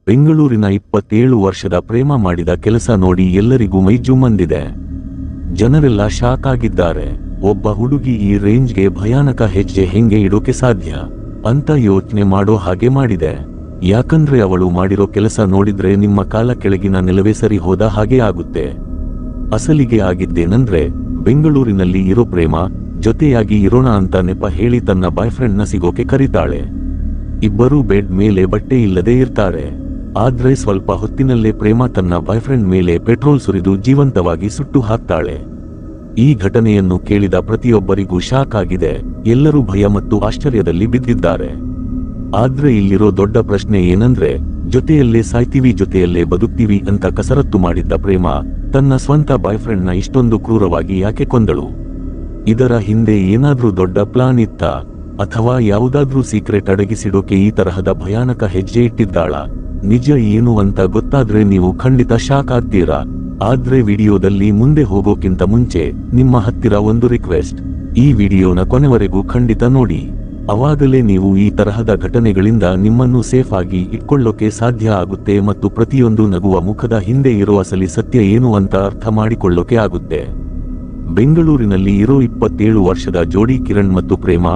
ಬೆಂಗಳೂರಿನ 27 ವರ್ಷದ ಪ್ರೇಮ ಮಾಡಿದ ಕೆಲಸ ನೋಡಿ ಎಲ್ಲರಿಗೂ ಮೈ ಜುಮ್ಮಂದಿದೆ. ಜನರೆಲ್ಲ ಶಾಕ್ ಆಗಿದ್ದಾರೆ. ಒಬ್ಬ ಹುಡುಗಿ ಈ ರೇಂಜ್ಗೆ ಭಯಾನಕ ಹೆಜ್ಜೆ ಹೆಂಗೆ ಇಡೋಕೆ ಸಾಧ್ಯ ಅಂತ ಯೋಚನೆ ಮಾಡೋ ಹಾಗೆ ಮಾಡಿದೆ. ಯಾಕಂದ್ರೆ ಅವಳು ಮಾಡಿರೋ ಕೆಲಸ ನೋಡಿದ್ರೆ ನಿಮ್ಮ ಕಾಲ ಕೆಳಗಿನ ನೆಲವೇ ಸರಿ ಹೋದ ಹಾಗೆ ಆಗುತ್ತೆ. ಅಸಲಿಗೆ ಆಗಿದ್ದೇನಂದ್ರೆ, ಬೆಂಗಳೂರಿನಲ್ಲಿ ಇರೋ ಪ್ರೇಮ ಜೊತೆಯಾಗಿ ಇರೋಣ ಅಂತ ನೆಪ ಹೇಳಿ ತನ್ನ ಬಾಯ್ಫ್ರೆಂಡ್ ನ ಸಿಗೋಕೆ ಕರೀತಾಳೆ. ಇಬ್ಬರೂ ಬೆಡ್ ಮೇಲೆ ಬಟ್ಟೆ ಇಲ್ಲದೆ ಇರ್ತಾರೆ. ಆದ್ರೆ ಸ್ವಲ್ಪ ಹೊತ್ತಿನಲ್ಲೇ ಪ್ರೇಮ ತನ್ನ ಬಾಯ್ಫ್ರೆಂಡ್ ಮೇಲೆ ಪೆಟ್ರೋಲ್ ಸುರಿದು ಜೀವಂತವಾಗಿ ಸುಟ್ಟು ಹಾಕ್ತಾಳೆ. ಈ ಘಟನೆಯನ್ನು ಕೇಳಿದ ಪ್ರತಿಯೊಬ್ಬರಿಗೂ ಶಾಕ್ ಆಗಿದೆ. ಎಲ್ಲರೂ ಭಯ ಮತ್ತು ಆಶ್ಚರ್ಯದಲ್ಲಿ ಬಿದ್ದಿದ್ದಾರೆ. ಆದ್ರೆ ಇಲ್ಲಿರೋ ದೊಡ್ಡ ಪ್ರಶ್ನೆ ಏನಂದ್ರೆ, ಜೊತೆಯಲ್ಲೇ ಸಾಯ್ತೀವಿ ಜೊತೆಯಲ್ಲೇ ಬದುಕ್ತೀವಿ ಅಂತ ಕಸರತ್ತು ಮಾಡಿದ್ದ ಪ್ರೇಮ ತನ್ನ ಸ್ವಂತ ಬಾಯ್ಫ್ರೆಂಡ್ ನ ಇಷ್ಟೊಂದು ಕ್ರೂರವಾಗಿ ಯಾಕೆ ಕೊಂದಳು? ಇದರ ಹಿಂದೆ ಏನಾದ್ರೂ ದೊಡ್ಡ ಪ್ಲಾನ್ ಇತ್ತ, ಅಥವಾ ಯಾವುದಾದ್ರೂ ಸೀಕ್ರೆಟ್ ಅಡಗಿಸಿಡೋಕೆ ಈ ತರಹದ ಭಯಾನಕ ಹೆಜ್ಜೆ ಇಟ್ಟಿದ್ದಾಳ? ನಿಜ ಏನು ಅಂತ ಗೊತ್ತಾದ್ರೆ ನೀವು ಖಂಡಿತ ಶಾಕ್ ಆಗ್ತೀರಾ. ಆದ್ರೆ ವಿಡಿಯೋದಲ್ಲಿ ಮುಂದೆ ಹೋಗೋಕ್ಕಿಂತ ಮುಂಚೆ ನಿಮ್ಮ ಹತ್ತಿರ ಒಂದು ರಿಕ್ವೆಸ್ಟ್, ಈ ವಿಡಿಯೋನ ಕೊನೆವರೆಗೂ ಖಂಡಿತ ನೋಡಿ. ಅವಾಗಲೇ ನೀವು ಈ ತರಹದ ಘಟನೆಗಳಿಂದ ನಿಮ್ಮನ್ನು ಸೇಫ್ ಆಗಿ ಇಟ್ಕೊಳ್ಳೋಕೆ ಸಾಧ್ಯ ಆಗುತ್ತೆ ಮತ್ತು ಪ್ರತಿಯೊಂದು ನಗುವ ಮುಖದ ಹಿಂದೆ ಇರೋ ಅಸಲಿ ಸತ್ಯ ಏನು ಅಂತ ಅರ್ಥ ಮಾಡಿಕೊಳ್ಳೋಕೆ ಆಗುತ್ತೆ. ಬೆಂಗಳೂರಿನಲ್ಲಿ ಇರೋ 27 ವರ್ಷದ ಜೋಡಿ ಕಿರಣ್ ಮತ್ತು ಪ್ರೇಮ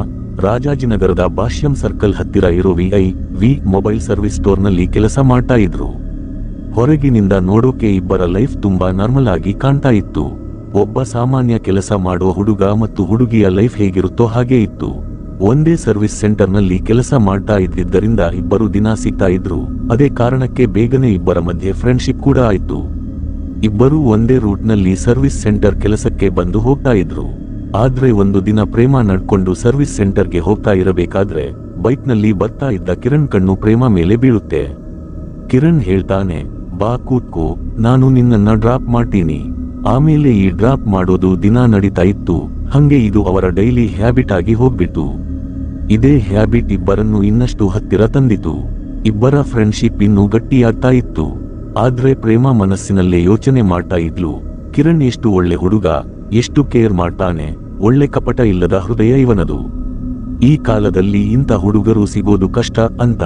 ರಾಜಾಜಿನಗರದ ಭಾಷ್ಯಂ ಸರ್ಕಲ್ ಹತ್ತಿರ ಇರೋ VIV ಮೊಬೈಲ್ ಸರ್ವಿಸ್ ಸ್ಟೋರ್ನಲ್ಲಿ ಕೆಲಸ ಮಾಡ್ತಾ ಇದ್ರು. ಹೊರಗಿನಿಂದ ನೋಡೋಕೆ ಇಬ್ಬರ ಲೈಫ್ ತುಂಬಾ ನಾರ್ಮಲ್ ಆಗಿ ಕಾಣ್ತಾ ಇತ್ತು. ಒಬ್ಬ ಸಾಮಾನ್ಯ ಕೆಲಸ ಮಾಡೋ ಹುಡುಗ ಮತ್ತು ಹುಡುಗಿಯ ಲೈಫ್ ಹೇಗಿರುತ್ತೋ ಹಾಗೆ ಇತ್ತು. ಒಂದೇ ಸರ್ವಿಸ್ ಸೆಂಟರ್ನಲ್ಲಿ ಕೆಲಸ ಮಾಡ್ತಾ ಇದ್ದಿದ್ದರಿಂದ ಇಬ್ಬರು ದಿನ ಸಿಗ್ತಾ ಇದ್ರು. ಅದೇ ಕಾರಣಕ್ಕೆ ಬೇಗನೆ ಇಬ್ಬರ ಮಧ್ಯೆ ಫ್ರೆಂಡ್ಶಿಪ್ ಕೂಡ ಆಯ್ತು. ಇಬ್ಬರು ಒಂದೇ ರೂಟ್ನಲ್ಲಿ ಸರ್ವಿಸ್ ಸೆಂಟರ್ ಕೆಲಸಕ್ಕೆ ಬಂದು ಹೋಗ್ತಾ ಇದ್ರು. ಆದ್ರೆ ಒಂದು ದಿನ ಪ್ರೇಮ ನಡ್ಕೊಂಡು ಸರ್ವಿಸ್ ಸೆಂಟರ್ಗೆ ಹೋಗ್ತಾ ಇರಬೇಕಾದ್ರೆ ಬೈಕ್ನಲ್ಲಿ ಬರ್ತಾ ಇದ್ದ ಕಿರಣ್ ಕಣ್ಣು ಪ್ರೇಮ ಮೇಲೆ ಬೀಳುತ್ತೆ. ಕಿರಣ್ ಹೇಳ್ತಾನೆ, ಬಾ ಕೂತ್ಕೋ, ನಾನು ನಿನ್ನನ್ನ ಡ್ರಾಪ್ ಮಾಡ್ತೀನಿ. ಆಮೇಲೆ ಈ ಡ್ರಾಪ್ ಮಾಡೋದು ದಿನ ನಡೀತಾ ಇತ್ತು. ಹಂಗೆ ಇದು ಅವರ ಡೈಲಿ ಹ್ಯಾಬಿಟ್ ಆಗಿ ಹೋಗ್ಬಿಟ್ಟು. ಇದೇ ಹ್ಯಾಬಿಟ್ ಇಬ್ಬರನ್ನು ಇನ್ನಷ್ಟು ಹತ್ತಿರ ತಂದಿತು. ಇಬ್ಬರ ಫ್ರೆಂಡ್ಶಿಪ್ ಇನ್ನೂ ಗಟ್ಟಿಯಾಗ್ತಾ ಇತ್ತು. ಆದ್ರೆ ಪ್ರೇಮ ಮನಸ್ಸಿನಲ್ಲೇ ಯೋಚನೆ ಮಾಡ್ತಾ ಇದ್ಲು, ಕಿರಣ್ ಎಷ್ಟು ಒಳ್ಳೆ ಹುಡುಗ, ಎಷ್ಟು ಕೇರ್ ಮಾಡ್ತಾನೆ, ಒಳ್ಳೆ ಕಪಟ ಇಲ್ಲದ ಹೃದಯ ಇವನದು. ಈ ಕಾಲದಲ್ಲಿ ಇಂಥ ಹುಡುಗರು ಸಿಗೋದು ಕಷ್ಟ ಅಂತ.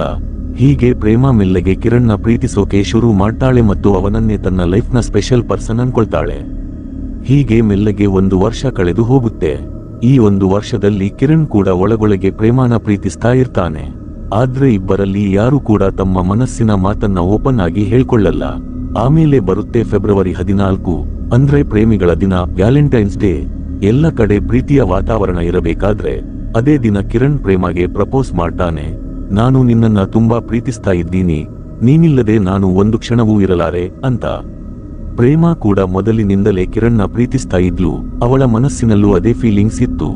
ಹೀಗೆ ಪ್ರೇಮ ಮೆಲ್ಲಗೆ ಕಿರಣ್ನ ಪ್ರೀತಿಸೋಕೆ ಶುರು ಮಾಡ್ತಾಳೆ ಮತ್ತು ಅವನನ್ನೇ ತನ್ನ ಲೈಫ್ನ ಸ್ಪೆಷಲ್ ಪರ್ಸನ್ ಅನ್ಕೊಳ್ತಾಳೆ. ಹೀಗೆ ಮೆಲ್ಲಗೆ 1 ವರ್ಷ ಕಳೆದು ಹೋಗುತ್ತೆ. ಈ 1 ವರ್ಷದಲ್ಲಿ ಕಿರಣ್ ಕೂಡ ಒಳಗೊಳಗೆ ಪ್ರೇಮನ ಪ್ರೀತಿಸ್ತಾ ಇರ್ತಾನೆ. ಆದ್ರೆ ಇಬ್ಬರಲ್ಲಿ ಯಾರು ಕೂಡ ತಮ್ಮ ಮನಸ್ಸಿನ ಮಾತನ್ನ ಓಪನ್ ಆಗಿ ಹೇಳ್ಕೊಳ್ಳಲ್ಲ. ಆಮೇಲೆ ಬರುತ್ತೆ ಫೆಬ್ರವರಿ 14, ಅಂದ್ರೆ ಪ್ರೇಮಿಗಳ ದಿನ, ವ್ಯಾಲೆಂಟೈನ್ಸ್ ಡೇ. ಎಲ್ಲ ಕಡೆ ಪ್ರೀತಿಯ ವಾತಾವರಣ ಇರಬೇಕಾದ್ರೆ ಅದೇ ದಿನ ಕಿರಣ್ ಪ್ರೇಮಗೆ ಪ್ರಪೋಸ್ ಮಾಡ್ತಾನೆ. ನಾನು ನಿನ್ನನ್ನ ತುಂಬಾ ಪ್ರೀತಿಸ್ತಾ ಇದ್ದೀನಿ, ನೀನಿಲ್ಲದೆ ನಾನು ಒಂದು ಕ್ಷಣವೂ ಇರಲಾರೆ ಅಂತ. ಪ್ರೇಮ ಕೂಡ ಮೊದಲಿನಿಂದಲೇ ಕಿರಣ್ನ ಪ್ರೀತಿಸ್ತಾ ಇದ್ಲು. ಅವಳ ಮನಸ್ಸಿನಲ್ಲೂ ಅದೇ ಫೀಲಿಂಗ್ಸ್ ಇತ್ತು.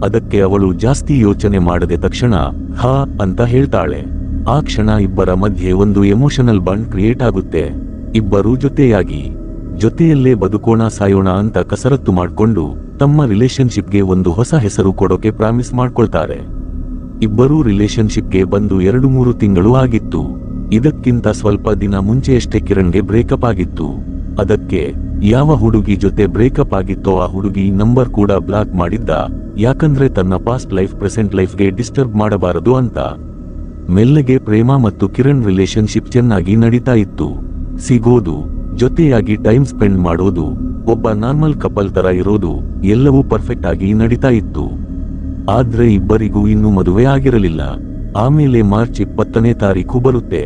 ಅದಕ್ಕೆ ಅವಳು ಜಾಸ್ತಿ ಯೋಚನೆ ಮಾಡದೆ ತಕ್ಷಣ ಹಾ ಅಂತ ಹೇಳ್ತಾಳೆ. ಆ ಕ್ಷಣ ಇಬ್ಬರ ಮಧ್ಯೆ ಒಂದು ಎಮೋಷನಲ್ ಬಾಂಡ್ ಕ್ರಿಯೇಟ್ ಆಗುತ್ತೆ. ಇಬ್ಬರೂ ಜೊತೆಯಲ್ಲೇ ಬದುಕೋಣ ಸಾಯೋಣ ಅಂತ ಕಸರತ್ತು ಮಾಡ್ಕೊಂಡು ತಮ್ಮ ರಿಲೇಶನ್ಶಿಪ್ಗೆ ಒಂದು ಹೊಸ ಹೆಸರು ಕೊಡೋಕೆ ಪ್ರಾಮಿಸ್ ಮಾಡ್ಕೊಳ್ತಾರೆ. ಇಬ್ಬರೂ ರಿಲೇಶನ್ಶಿಪ್ಗೆ ಬಂದು 2-3 ತಿಂಗಳು ಆಗಿತ್ತು. ಇದಕ್ಕಿಂತ ಸ್ವಲ್ಪ ದಿನ ಮುಂಚೆಯಷ್ಟೇ ಕಿರಣ್ಗೆ ಬ್ರೇಕಪ್ ಆಗಿತ್ತು. ಅದಕ್ಕೆ ಯಾವ ಹುಡುಗಿ ಜೊತೆ ಬ್ರೇಕಪ್ ಆಗಿತ್ತೋ ಆ ಹುಡುಗಿ ನಂಬರ್ ಕೂಡ ಬ್ಲಾಕ್ ಮಾಡಿದ್ದ. ಯಾಕಂದ್ರೆ ತನ್ನ ಪಾಸ್ಟ್ ಲೈಫ್ ಪ್ರೆಸೆಂಟ್ ಲೈಫ್ಗೆ ಡಿಸ್ಟರ್ಬ್ ಮಾಡಬಾರದು ಅಂತ. ಮೆಲ್ಲಗೆ ಪ್ರೇಮ ಮತ್ತು ಕಿರಣ್ ರಿಲೇಶನ್ಶಿಪ್ ಚೆನ್ನಾಗಿ ನಡೀತಾ ಇತ್ತು. ಸಿಗೋದು, ಜೊತೆಯಾಗಿ ಟೈಮ್ ಸ್ಪೆಂಡ್ ಮಾಡೋದು, ಒಬ್ಬ ನಾರ್ಮಲ್ ಕಪಲ್ ತರ ಇರೋದು, ಎಲ್ಲವೂ ಪರ್ಫೆಕ್ಟ್ ಆಗಿ ನಡೀತಾ ಇತ್ತು. ಆದ್ರೆ ಇಬ್ಬರಿಗೂ ಇನ್ನೂ ಮದುವೆ ಆಗಿರಲಿಲ್ಲ. ಆಮೇಲೆ ಮಾರ್ಚ್ 20ನೇ ತಾರೀಖು ಬರುತ್ತೆ.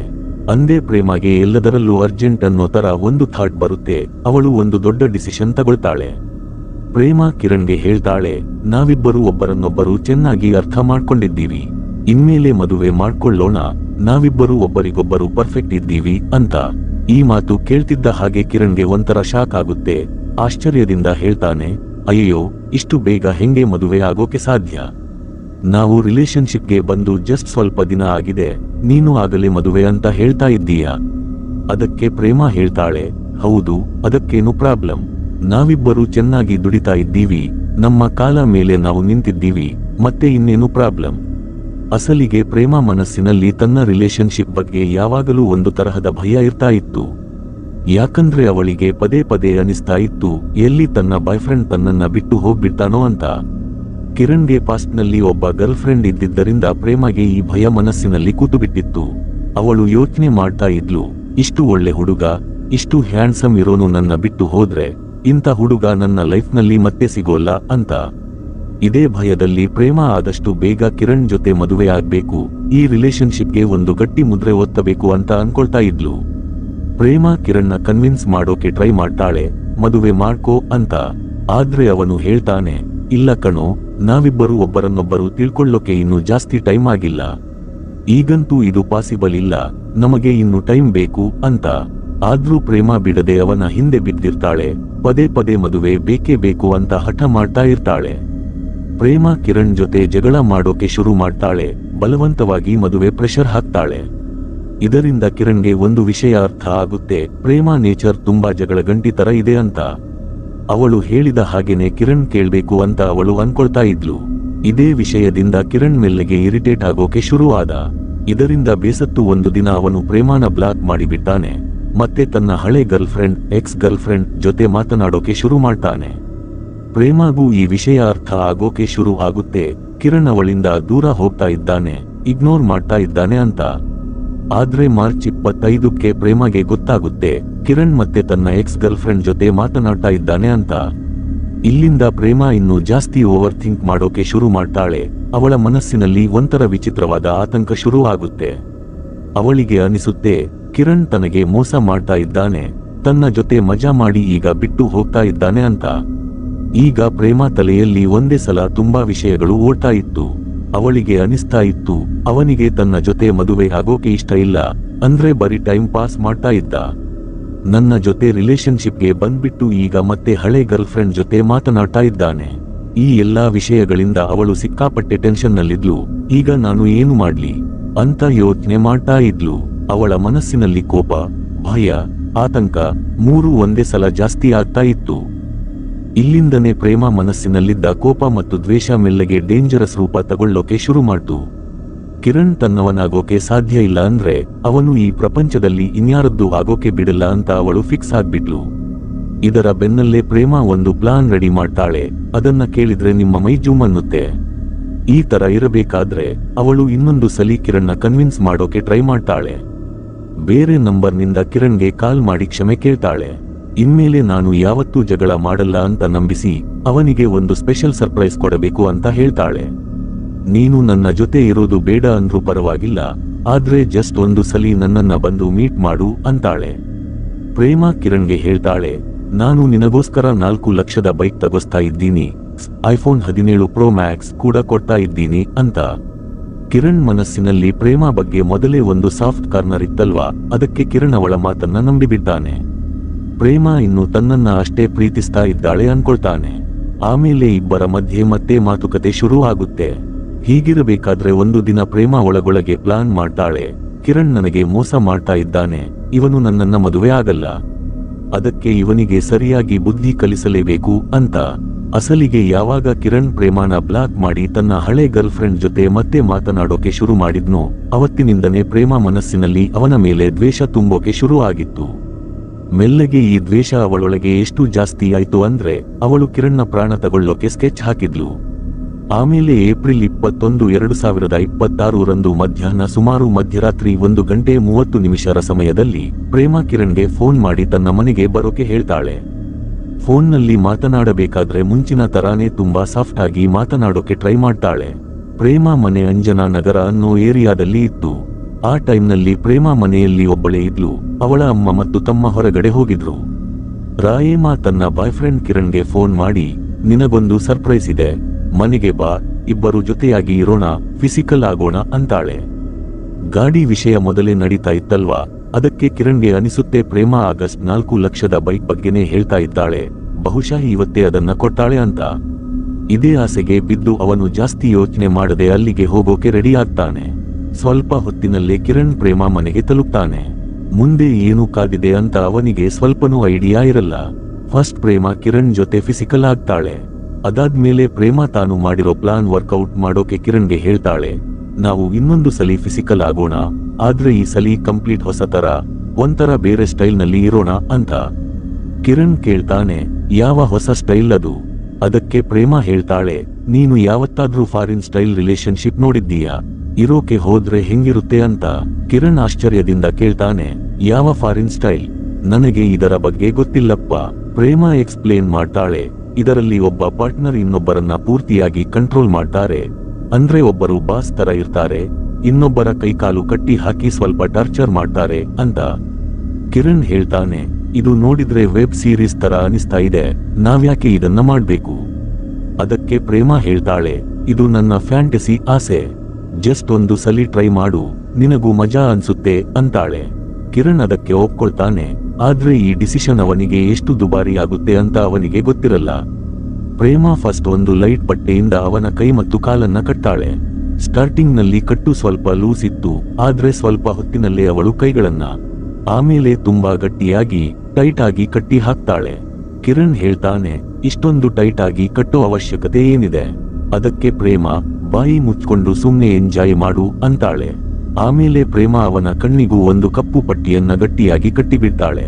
ಅಂದೇ ಪ್ರೇಮಗೆ ಎಲ್ಲದರಲ್ಲೂ ಅರ್ಜೆಂಟ್ ಅನ್ನೋ ತರ ಒಂದು ಥಾಟ್ ಬರುತ್ತೆ. ಅವಳು ಒಂದು ದೊಡ್ಡ ಡಿಸಿಷನ್ ತಗೊಳ್ತಾಳೆ. ಪ್ರೇಮ ಕಿರಣ್ಗೆ ಹೇಳ್ತಾಳೆ, ನಾವಿಬ್ಬರು ಒಬ್ಬರನ್ನೊಬ್ಬರು ಚೆನ್ನಾಗಿ ಅರ್ಥ ಮಾಡ್ಕೊಂಡಿದ್ದೀವಿ, ಇನ್ಮೇಲೆ ಮದುವೆ ಮಾಡ್ಕೊಳ್ಳೋಣ, ನಾವಿಬ್ಬರು ಒಬ್ಬರಿಗೊಬ್ಬರು ಪರ್ಫೆಕ್ಟ್ ಇದ್ದೀವಿ ಅಂತ. ಈ ಮಾತು ಕೇಳ್ತಿದ್ದ ಹಾಗೆ ಕಿರಣ್ಗೆ ಒಂಥರ ಶಾಕ್ ಆಗುತ್ತೆ. ಆಶ್ಚರ್ಯದಿಂದ ಹೇಳ್ತಾನೆ, ಅಯ್ಯೋ, ಇಷ್ಟು ಬೇಗ ಹೆಂಗೆ ಮದುವೆ ಆಗೋಕೆ ಸಾಧ್ಯ? ನಾವು ರಿಲೇಶನ್ಶಿಪ್ಗೆ ಬಂದು ಜಸ್ಟ್ ಸ್ವಲ್ಪ ದಿನ ಆಗಿದೆ, ನೀನು ಆಗಲೇ ಮದುವೆ ಅಂತ ಹೇಳ್ತಾ ಇದ್ದೀಯಾ? ಅದಕ್ಕೆ ಪ್ರೇಮ ಹೇಳ್ತಾಳೆ, ಹೌದು, ಅದಕ್ಕೇನು ಪ್ರಾಬ್ಲಮ್, ನಾವಿಬ್ಬರು ಚೆನ್ನಾಗಿ ದುಡಿತಾ ಇದ್ದೀವಿ, ನಮ್ಮ ಕಾಲ ಮೇಲೆ ನಾವು ನಿಂತಿದ್ದೀವಿ, ಮತ್ತೆ ಇನ್ನೇನು ಪ್ರಾಬ್ಲಮ್? ಅಸಲಿಗೆ ಪ್ರೇಮ ಮನಸ್ಸಿನಲ್ಲಿ ತನ್ನ ರಿಲೇಶನ್ಶಿಪ್ ಬಗ್ಗೆ ಯಾವಾಗಲೂ ಒಂದು ತರಹದ ಭಯ ಇರ್ತಾ ಇತ್ತು. ಯಾಕಂದ್ರೆ ಅವಳಿಗೆ ಪದೇ ಪದೇ ಅನಿಸ್ತಾ ಇತ್ತು, ಎಲ್ಲಿ ತನ್ನ ಬಾಯ್ಫ್ರೆಂಡ್ ತನ್ನನ್ನ ಬಿಟ್ಟು ಹೋಗ್ಬಿಡ್ತಾನೋ ಅಂತ. ಕಿರಣ್ಗೆ ಪಾಸ್ಟ್ನಲ್ಲಿ ಒಬ್ಬ ಗರ್ಲ್ ಫ್ರೆಂಡ್ ಇದ್ದಿದ್ದರಿಂದ ಪ್ರೇಮಗೆ ಈ ಭಯ ಮನಸ್ಸಿನಲ್ಲಿ ಕೂತುಬಿಟ್ಟಿತ್ತು. ಅವಳು ಯೋಚನೆ ಮಾಡ್ತಾ ಇದ್ಲು, ಇಷ್ಟು ಒಳ್ಳೆ ಹುಡುಗ, ಇಷ್ಟು ಹ್ಯಾಂಡ್ಸಮ್ ಇರೋನು ನನ್ನ ಬಿಟ್ಟು ಹೋದ್ರೆ ಇಂಥ ಹುಡುಗ ನನ್ನ ಲೈಫ್ನಲ್ಲಿ ಮತ್ತೆ ಸಿಗೋಲ್ಲ ಅಂತ. ಇದೇ ಭಯದಲ್ಲಿ ಪ್ರೇಮ ಆದಷ್ಟು ಬೇಗ ಕಿರಣ್ ಜೊತೆ ಮದುವೆ ಆಗ್ಬೇಕು, ಈ ರಿಲೇಶನ್ಶಿಪ್ಗೆ ಒಂದು ಗಟ್ಟಿ ಮುದ್ರೆ ಒತ್ತಬೇಕು ಅಂತ ಅನ್ಕೊಳ್ತಾ ಇದ್ಲು. ಪ್ರೇಮ ಕಿರಣ್ನ ಕನ್ವಿನ್ಸ್ ಮಾಡೋಕೆ ಟ್ರೈ ಮಾಡ್ತಾಳೆ, ಮದುವೆ ಮಾಡ್ಕೋ ಅಂತ. ಆದ್ರೆ ಅವನು ಹೇಳ್ತಾನೆ, ಇಲ್ಲ ಕಣೋ, ನಾವಿಬ್ಬರು ಒಬ್ಬರನ್ನೊಬ್ಬರು ತಿಳ್ಕೊಳ್ಳೋಕೆ ಇನ್ನು ಜಾಸ್ತಿ ಟೈಮ್ ಆಗಿಲ್ಲ, ಈಗಂತೂ ಇದು ಪಾಸಿಬಲ್ ಇಲ್ಲ, ನಮಗೆ ಇನ್ನು ಟೈಮ್ ಬೇಕು ಅಂತ. ಆದ್ರೂ ಪ್ರೇಮ ಬಿಡದೆ ಅವನ ಹಿಂದೆ ಬಿದ್ದಿರ್ತಾಳೆ, ಪದೇ ಪದೇ ಮದುವೆ ಬೇಕೇ ಬೇಕು ಅಂತ ಹಠ ಮಾಡ್ತಾ ಇರ್ತಾಳೆ. ಪ್ರೇಮ ಕಿರಣ್ ಜೊತೆ ಜಗಳ ಮಾಡೋಕೆ ಶುರು ಮಾಡ್ತಾಳೆ, ಬಲವಂತವಾಗಿ ಮದುವೆ ಪ್ರೆಷರ್ ಹಾಕ್ತಾಳೆ. ಇದರಿಂದ ಕಿರಣ್ಗೆ ಒಂದು ವಿಷಯ ಅರ್ಥ ಆಗುತ್ತೆ, ಪ್ರೇಮ ನೇಚರ್ ತುಂಬಾ ಜಗಳಗಂಟಿ ತರ ಇದೆ ಅಂತ. ಅವಳು ಹೇಳಿದ ಹಾಗೇನೆ ಕಿರಣ್ ಕೇಳ್ಬೇಕು ಅಂತ ಅವಳು ಅನ್ಕೊಳ್ತಾ ಇದ್ಲು. ಇದೇ ವಿಷಯದಿಂದ ಕಿರಣ್ ಮೆಲ್ಲೆಗೆ ಇರಿಟೇಟ್ ಆಗೋಕೆ ಶುರು ಆದ. ಇದರಿಂದ ಬೇಸತ್ತು ಒಂದು ದಿನ ಅವನು ಪ್ರೇಮಾನ ಬ್ಲಾಕ್ ಮಾಡಿಬಿಟ್ಟಾನೆ. ಮತ್ತೆ ತನ್ನ ಹಳೆ ಗರ್ಲ್ಫ್ರೆಂಡ್, ಎಕ್ಸ್ ಗರ್ಲ್ಫ್ರೆಂಡ್ ಜೊತೆ ಮಾತನಾಡೋಕೆ ಶುರು ಮಾಡ್ತಾನೆ. ಪ್ರೇಮಾಗೂ ಈ ವಿಷಯ ಅರ್ಥ ಆಗೋಕೆ ಶುರು ಆಗುತ್ತೆ, ಕಿರಣ್ ಅವಳಿಂದ ದೂರ ಹೋಗ್ತಾ ಇದ್ದಾನೆ, ಇಗ್ನೋರ್ ಮಾಡ್ತಾ ಇದ್ದಾನೆ ಅಂತ. ಆದ್ರೆ ಮಾರ್ಚ್ 25ಕ್ಕೆ ಪ್ರೇಮಗೆ ಗೊತ್ತಾಗುತ್ತೆ, ಕಿರಣ್ ಮತ್ತೆ ತನ್ನ ಎಕ್ಸ್ ಗರ್ಲ್ಫ್ರೆಂಡ್ ಜೊತೆ ಮಾತನಾಡ್ತಾ ಇದ್ದಾನೆ ಅಂತ. ಇಲ್ಲಿಂದ ಪ್ರೇಮ ಇನ್ನೂ ಜಾಸ್ತಿ ಓವರ್ ಥಿಂಕ್ ಮಾಡೋಕೆ ಶುರು ಮಾಡ್ತಾಳೆ. ಅವಳ ಮನಸ್ಸಿನಲ್ಲಿ ಒಂಥರ ವಿಚಿತ್ರವಾದ ಆತಂಕ ಶುರು ಆಗುತ್ತೆ. ಅವಳಿಗೆ ಅನಿಸುತ್ತೆ, ಕಿರಣ್ ತನಗೆ ಮೋಸ ಮಾಡ್ತಾ ಇದ್ದಾನೆ, ತನ್ನ ಜೊತೆ ಮಜಾ ಮಾಡಿ ಈಗ ಬಿಟ್ಟು ಹೋಗ್ತಾ ಇದ್ದಾನೆ ಅಂತ. ಈಗ ಪ್ರೇಮ ತಲೆಯಲ್ಲಿ ಒಂದೇ ಸಲ ತುಂಬಾ ವಿಷಯಗಳು ಓಡ್ತಾ ಇತ್ತು. ಅವಳಿಗೆ ಅನಿಸ್ತಾ ಇತ್ತು, ಅವನಿಗೆ ತನ್ನ ಜೊತೆ ಮದುವೆ ಆಗೋಕೆ ಇಷ್ಟ ಇಲ್ಲ, ಅಂದ್ರೆ ಬರೀ ಟೈಮ್ ಪಾಸ್ ಮಾಡ್ತಾ ಇದ್ದ. ನನ್ನ ಜೊತೆ ರಿಲೇಶನ್ಶಿಪ್ಗೆ ಬಂದ್ಬಿಟ್ಟು ಈಗ ಮತ್ತೆ ಹಳೆ ಗರ್ಲ್ಫ್ರೆಂಡ್ ಜೊತೆ ಮಾತನಾಡ್ತಾ ಇದ್ದಾನೆ. ಈ ಎಲ್ಲಾ ವಿಷಯಗಳಿಂದ ಅವಳು ಸಿಕ್ಕಾಪಟ್ಟೆ ಟೆನ್ಷನ್ ನಲ್ಲಿದ್ಲು. ಈಗ ನಾನು ಏನು ಮಾಡ್ಲಿ ಅಂತ ಯೋಚನೆ ಮಾಡ್ತಾ ಇದ್ಲು. ಅವಳ ಮನಸ್ಸಿನಲ್ಲಿ ಕೋಪ, ಭಯ, ಆತಂಕ ಮೂರೂ ಒಂದೇ ಸಲ ಜಾಸ್ತಿ ಆಗ್ತಾ ಇತ್ತು. ಇಲ್ಲಿಂದನೇ ಪ್ರೇಮ ಮನಸ್ಸಿನಲ್ಲಿದ್ದ ಕೋಪ ಮತ್ತು ದ್ವೇಷ ಮೆಲ್ಲಗೆ ಡೇಂಜರಸ್ ರೂಪ ತಗೊಳ್ಳೋಕೆ ಶುರು ಮಾಡ್ತು. ಕಿರಣ್ ತನ್ನವನಾಗೋಕೆ ಸಾಧ್ಯ ಇಲ್ಲ ಅಂದ್ರೆ ಅವನು ಈ ಪ್ರಪಂಚದಲ್ಲಿ ಇನ್ಯಾರದ್ದು ಆಗೋಕೆ ಬಿಡಲ್ಲ ಅಂತ ಅವಳು ಫಿಕ್ಸ್ ಆಗ್ಬಿಟ್ಲು. ಇದರ ಬೆನ್ನಲ್ಲೇ ಪ್ರೇಮ ಒಂದು ಪ್ಲಾನ್ ರೆಡಿ ಮಾಡ್ತಾಳೆ. ಅದನ್ನ ಕೇಳಿದ್ರೆ ನಿಮ್ಮ ಮೈ ಜೂಮ್ ಅನ್ನುತ್ತೆ. ಈ ತರ ಇರಬೇಕಾದ್ರೆ ಅವಳು ಇನ್ನೊಂದು ಸಲಿ ಕಿರಣ್ನ ಕನ್ವಿನ್ಸ್ ಮಾಡೋಕೆ ಟ್ರೈ ಮಾಡ್ತಾಳೆ. ಬೇರೆ ನಂಬರ್ನಿಂದ ಕಿರಣ್ಗೆ ಕಾಲ್ ಮಾಡಿ ಕ್ಷಮೆ ಕೇಳ್ತಾಳೆ. ಇನ್ಮೇಲೆ ನಾನು ಯಾವತ್ತೂ ಜಗಳ ಮಾಡಲ್ಲ ಅಂತ ನಂಬಿಸಿ ಅವನಿಗೆ ಒಂದು ಸ್ಪೆಷಲ್ ಸರ್ಪ್ರೈಸ್ ಕೊಡಬೇಕು ಅಂತ ಹೇಳ್ತಾಳೆ. ನೀನು ನನ್ನ ಜೊತೆ ಇರೋದು ಬೇಡ ಅಂದ್ರೂ ಪರವಾಗಿಲ್ಲ, ಆದ್ರೆ ಜಸ್ಟ್ ಒಂದು ಸಲಿ ನನ್ನನ್ನ ಬಂದು ಮೀಟ್ ಮಾಡು ಅಂತಾಳೆ. ಪ್ರೇಮ ಕಿರಣ್ಗೆ ಹೇಳ್ತಾಳೆ, ನಾನು ನಿನಗೋಸ್ಕರ 4 ಲಕ್ಷದ ಬೈಕ್ ತಗೋಸ್ತಾ ಇದ್ದೀನಿ, ಐಫೋನ್ 17 ಪ್ರೋ ಮ್ಯಾಕ್ಸ್ ಕೂಡ ಕೊಡ್ತಾ ಇದ್ದೀನಿ ಅಂತ. ಕಿರಣ್ ಮನಸ್ಸಿನಲ್ಲಿ ಪ್ರೇಮ ಬಗ್ಗೆ ಮೊದಲೇ ಒಂದು ಸಾಫ್ಟ್ ಕಾರ್ನರ್ ಇತ್ತಲ್ವಾ, ಅದಕ್ಕೆ ಕಿರಣ್ ಅವಳ ಮಾತನ್ನ ನಂಬಿಬಿದ್ದಾನೆ. ಪ್ರೇಮ ಇನ್ನು ತನ್ನನ್ನ ಅಷ್ಟೇ ಪ್ರೀತಿಸ್ತಾ ಇದ್ದಾಳೆ ಅನ್ಕೊಳ್ತಾನೆ. ಆಮೇಲೆ ಇಬ್ಬರ ಮಧ್ಯೆ ಮತ್ತೆ ಮಾತುಕತೆ ಶುರು ಆಗುತ್ತೆ. ಹೀಗಿರಬೇಕಾದ್ರೆ ಒಂದು ದಿನ ಪ್ರೇಮ ಒಳಗೊಳಗೆ ಪ್ಲಾನ್ ಮಾಡ್ತಾಳೆ, ಕಿರಣ್ ನನಗೆ ಮೋಸ ಮಾಡ್ತಾ ಇದ್ದಾನೆ, ಇವನು ನನ್ನನ್ನ ಮದುವೆ ಆಗಲ್ಲ, ಅದಕ್ಕೆ ಇವನಿಗೆ ಸರಿಯಾಗಿ ಬುದ್ಧಿ ಕಲಿಸಲೇಬೇಕು ಅಂತ. ಅಸಲಿಗೆ ಯಾವಾಗ ಕಿರಣ್ ಪ್ರೇಮಾನ ಬ್ಲಾಕ್ ಮಾಡಿ ತನ್ನ ಹಳೆ ಗರ್ಲ್ಫ್ರೆಂಡ್ ಜೊತೆ ಮತ್ತೆ ಮಾತನಾಡೋಕೆ ಶುರು ಮಾಡಿದ್ನೋ ಅವತ್ತಿನಿಂದನೇ ಪ್ರೇಮ ಮನಸ್ಸಿನಲ್ಲಿ ಅವನ ಮೇಲೆ ದ್ವೇಷ ತುಂಬೋಕೆ ಶುರು ಆಗಿತ್ತು. ಮೆಲ್ಲಗೆ ಈ ದ್ವೇಷ ಅವಳೊಳಗೆ ಎಷ್ಟು ಜಾಸ್ತಿ ಆಯ್ತು ಅಂದ್ರೆ ಅವಳು ಕಿರಣ್ನ ಪ್ರಾಣ ತಗೊಳ್ಳೋಕೆ ಸ್ಕೆಚ್ ಹಾಕಿದ್ಲು. ಆಮೇಲೆ ಏಪ್ರಿಲ್ 21, 2026 ರಂದು ಮಧ್ಯಾಹ್ನ ಸುಮಾರು ಮಧ್ಯರಾತ್ರಿ 1:30 ಸಮಯದಲ್ಲಿ ಪ್ರೇಮ ಕಿರಣ್ಗೆ ಫೋನ್ ಮಾಡಿ ತನ್ನ ಮನೆಗೆ ಬರೋಕೆ ಹೇಳ್ತಾಳೆ. ಫೋನ್ನಲ್ಲಿ ಮಾತನಾಡಬೇಕಾದ್ರೆ ಮುಂಚಿನ ತರಾನೇ ತುಂಬಾ ಸಾಫ್ಟ್ ಆಗಿ ಮಾತನಾಡೋಕೆ ಟ್ರೈ ಮಾಡ್ತಾಳೆ. ಪ್ರೇಮ ಮನೆ ಅಂಜನಾ ನಗರ ಅನ್ನೋ ಏರಿಯಾದಲ್ಲಿ ಇತ್ತು. ಆ ಟೈಮ್ನಲ್ಲಿ ಪ್ರೇಮ ಮನೆಯಲ್ಲಿ ಒಬ್ಬಳೇ ಇದ್ಲು. ಅವಳ ಅಮ್ಮ ಮತ್ತು ತಮ್ಮ ಹೊರಗಡೆ ಹೋಗಿದ್ರು. ರಾಯೇಮಾ ತನ್ನ ಬಾಯ್ ಫ್ರೆಂಡ್ ಕಿರಣ್ಗೆ ಫೋನ್ ಮಾಡಿ, ನಿನಗೊಂದು ಸರ್ಪ್ರೈಸ್ ಇದೆ, ಮನೆಗೆ ಬಾ, ಇಬ್ಬರು ಜೊತೆಯಾಗಿ ಇರೋಣ, ಫಿಸಿಕಲ್ ಆಗೋಣ ಅಂತಾಳೆ. ಗಾಡಿ ವಿಷಯ ಮೊದಲೇ ನಡೀತಾ ಇತ್ತಲ್ವಾ, ಅದಕ್ಕೆ ಕಿರಣ್ಗೆ ಅನಿಸುತ್ತೆ ಪ್ರೇಮ ಆಗಸ್ಟ್ 4 ಲಕ್ಷದ ಬೈಕ್ ಬಗ್ಗೆನೇ ಹೇಳ್ತಾ ಇದ್ದಾಳೆ, ಬಹುಶಃ ಇವತ್ತೇ ಅದನ್ನ ಕೊಡ್ತಾಳೆ ಅಂತ. ಇದೇ ಆಸೆಗೆ ಬಿದ್ದು ಅವನು ಜಾಸ್ತಿ ಯೋಚನೆ ಮಾಡದೆ ಅಲ್ಲಿಗೆ ಹೋಗೋಕೆ ರೆಡಿ ಆಗ್ತಾನೆ. ಸ್ವಲ್ಪ ಹೊತ್ತಿನಲ್ಲೇ ಕಿರಣ್ ಪ್ರೇಮ ಮನೆಗೆ ತಲುಪ್ತಾನೆ. ಮುಂದೆ ಏನು ಕಾದಿದೆ ಅಂತ ಅವನಿಗೆ ಸ್ವಲ್ಪನೂ ಐಡಿಯಾ ಇರಲ್ಲ. ಫಸ್ಟ್ ಪ್ರೇಮ ಕಿರಣ್ ಜೊತೆ ಫಿಸಿಕಲ್ ಆಗ್ತಾಳೆ. ಅದಾದ್ಮೇಲೆ ಪ್ರೇಮ ತಾನು ಮಾಡಿರೋ ಪ್ಲಾನ್ ವರ್ಕೌಟ್ ಮಾಡೋಕೆ ಕಿರಣ್ಗೆ ಹೇಳ್ತಾಳೆ, ನಾವು ಇನ್ನೊಂದು ಸಲಿ ಫಿಸಿಕಲ್ ಆಗೋಣ, ಆದ್ರೆ ಈ ಸಲಿ ಕಂಪ್ಲೀಟ್ ಹೊಸ ತರ, ಒಂಥರ ಬೇರೆ ಸ್ಟೈಲ್ ನಲ್ಲಿ ಇರೋಣ ಅಂತ. ಕಿರಣ್ ಕೇಳ್ತಾನೆ, ಯಾವ ಹೊಸ ಸ್ಟೈಲ್ ಅದು? ಅದಕ್ಕೆ ಪ್ರೇಮ ಹೇಳ್ತಾಳೆ, ನೀನು ಯಾವತ್ತಾದ್ರೂ ಫಾರಿನ್ ಸ್ಟೈಲ್ ರಿಲೇಶನ್ಶಿಪ್ ನೋಡಿದ್ದೀಯಾ? ಇರೋಕೆ ಹೋದ್ರೆ ಹೆಂಗಿರುತ್ತೆ ಅಂತ ಕಿರಣ್ ಆಶ್ಚರ್ಯದಿಂದ ಕೇಳ್ತಾನೆ. ಯಾವ ಫಾರಿನ್ ಸ್ಟೈಲ್? ನನಗೆ ಇದರ ಬಗ್ಗೆ ಗೊತ್ತಿಲ್ಲಪ್ಪ. ಪ್ರೇಮ ಎಕ್ಸ್ಪ್ಲೇನ್ ಮಾಡ್ತಾಳೆ. ಇದರಲ್ಲಿ ಒಬ್ಬ ಪಾರ್ಟ್ನರ್ ಇನ್ನೊಬ್ಬರನ್ನ ಪೂರ್ತಿಯಾಗಿ ಕಂಟ್ರೋಲ್ ಮಾಡ್ತಾರೆ. ಅಂದ್ರೆ ಒಬ್ಬರು ಬಾಸ್ ತರ ಇರ್ತಾರೆ, ಇನ್ನೊಬ್ಬರ ಕೈಕಾಲು ಕಟ್ಟಿ ಹಾಕಿ ಸ್ವಲ್ಪ ಟಾರ್ಚರ್ ಮಾಡ್ತಾರೆ ಅಂತ ಕಿರಣ್ ಹೇಳ್ತಾನೆ. ಇದು ನೋಡಿದ್ರೆ ವೆಬ್ ಸೀರೀಸ್ ತರ ಅನಿಸ್ತಾ ಇದೆ, ನಾವ್ಯಾಕೆ ಇದನ್ನ ಮಾಡ್ಬೇಕು? ಅದಕ್ಕೆ ಪ್ರೇಮ ಹೇಳ್ತಾಳೆ, ಇದು ನನ್ನ ಫ್ಯಾಂಟಸಿ ಆಸೆ, ಜಸ್ಟ್ ಒಂದು ಸಲಿ ಟ್ರೈ ಮಾಡು, ನಿನಗೂ ಮಜಾ ಅನ್ಸುತ್ತೆ ಅಂತಾಳೆ. ಕಿರಣ್ ಅದಕ್ಕೆ ಒಪ್ಕೊಳ್ತಾನೆ. ಆದ್ರೆ ಈ ಡಿಸಿಷನ್ ಅವನಿಗೆ ಎಷ್ಟು ದುಬಾರಿ ಆಗುತ್ತೆ ಅಂತ ಅವನಿಗೆ ಗೊತ್ತಿರಲ್ಲ. ಪ್ರೇಮ ಫಸ್ಟ್ ಒಂದು ಲೈಟ್ ಬಟ್ಟೆಯಿಂದ ಅವನ ಕೈ ಮತ್ತು ಕಾಲನ್ನ ಕಟ್ಟಾಳೆ. ಸ್ಟಾರ್ಟಿಂಗ್ ನಲ್ಲಿ ಕಟ್ಟು ಸ್ವಲ್ಪ ಲೂಸ್ ಇತ್ತು, ಆದ್ರೆ ಸ್ವಲ್ಪ ಹೊತ್ತಿನಲ್ಲೇ ಅವಳು ಕೈಗಳನ್ನ ಆಮೇಲೆ ತುಂಬಾ ಗಟ್ಟಿಯಾಗಿ ಟೈಟ್ ಆಗಿ ಕಟ್ಟಿ ಹಾಕ್ತಾಳೆ. ಕಿರಣ್ ಹೇಳ್ತಾನೆ, ಇಷ್ಟೊಂದು ಟೈಟ್ ಆಗಿ ಕಟ್ಟೋ ಅವಶ್ಯಕತೆ ಏನಿದೆ? ಅದಕ್ಕೆ ಪ್ರೇಮ, ಬಾಯಿ ಮುಚ್ಕೊಂಡು ಸುಮ್ನೆ ಎಂಜಾಯ್ ಮಾಡು ಅಂತಾಳೆ. ಆಮೇಲೆ ಪ್ರೇಮ ಅವನ ಕಣ್ಣಿಗೂ ಒಂದು ಕಪ್ಪು ಪಟ್ಟಿಯನ್ನ ಗಟ್ಟಿಯಾಗಿ ಕಟ್ಟಿಬಿಡ್ತಾಳೆ.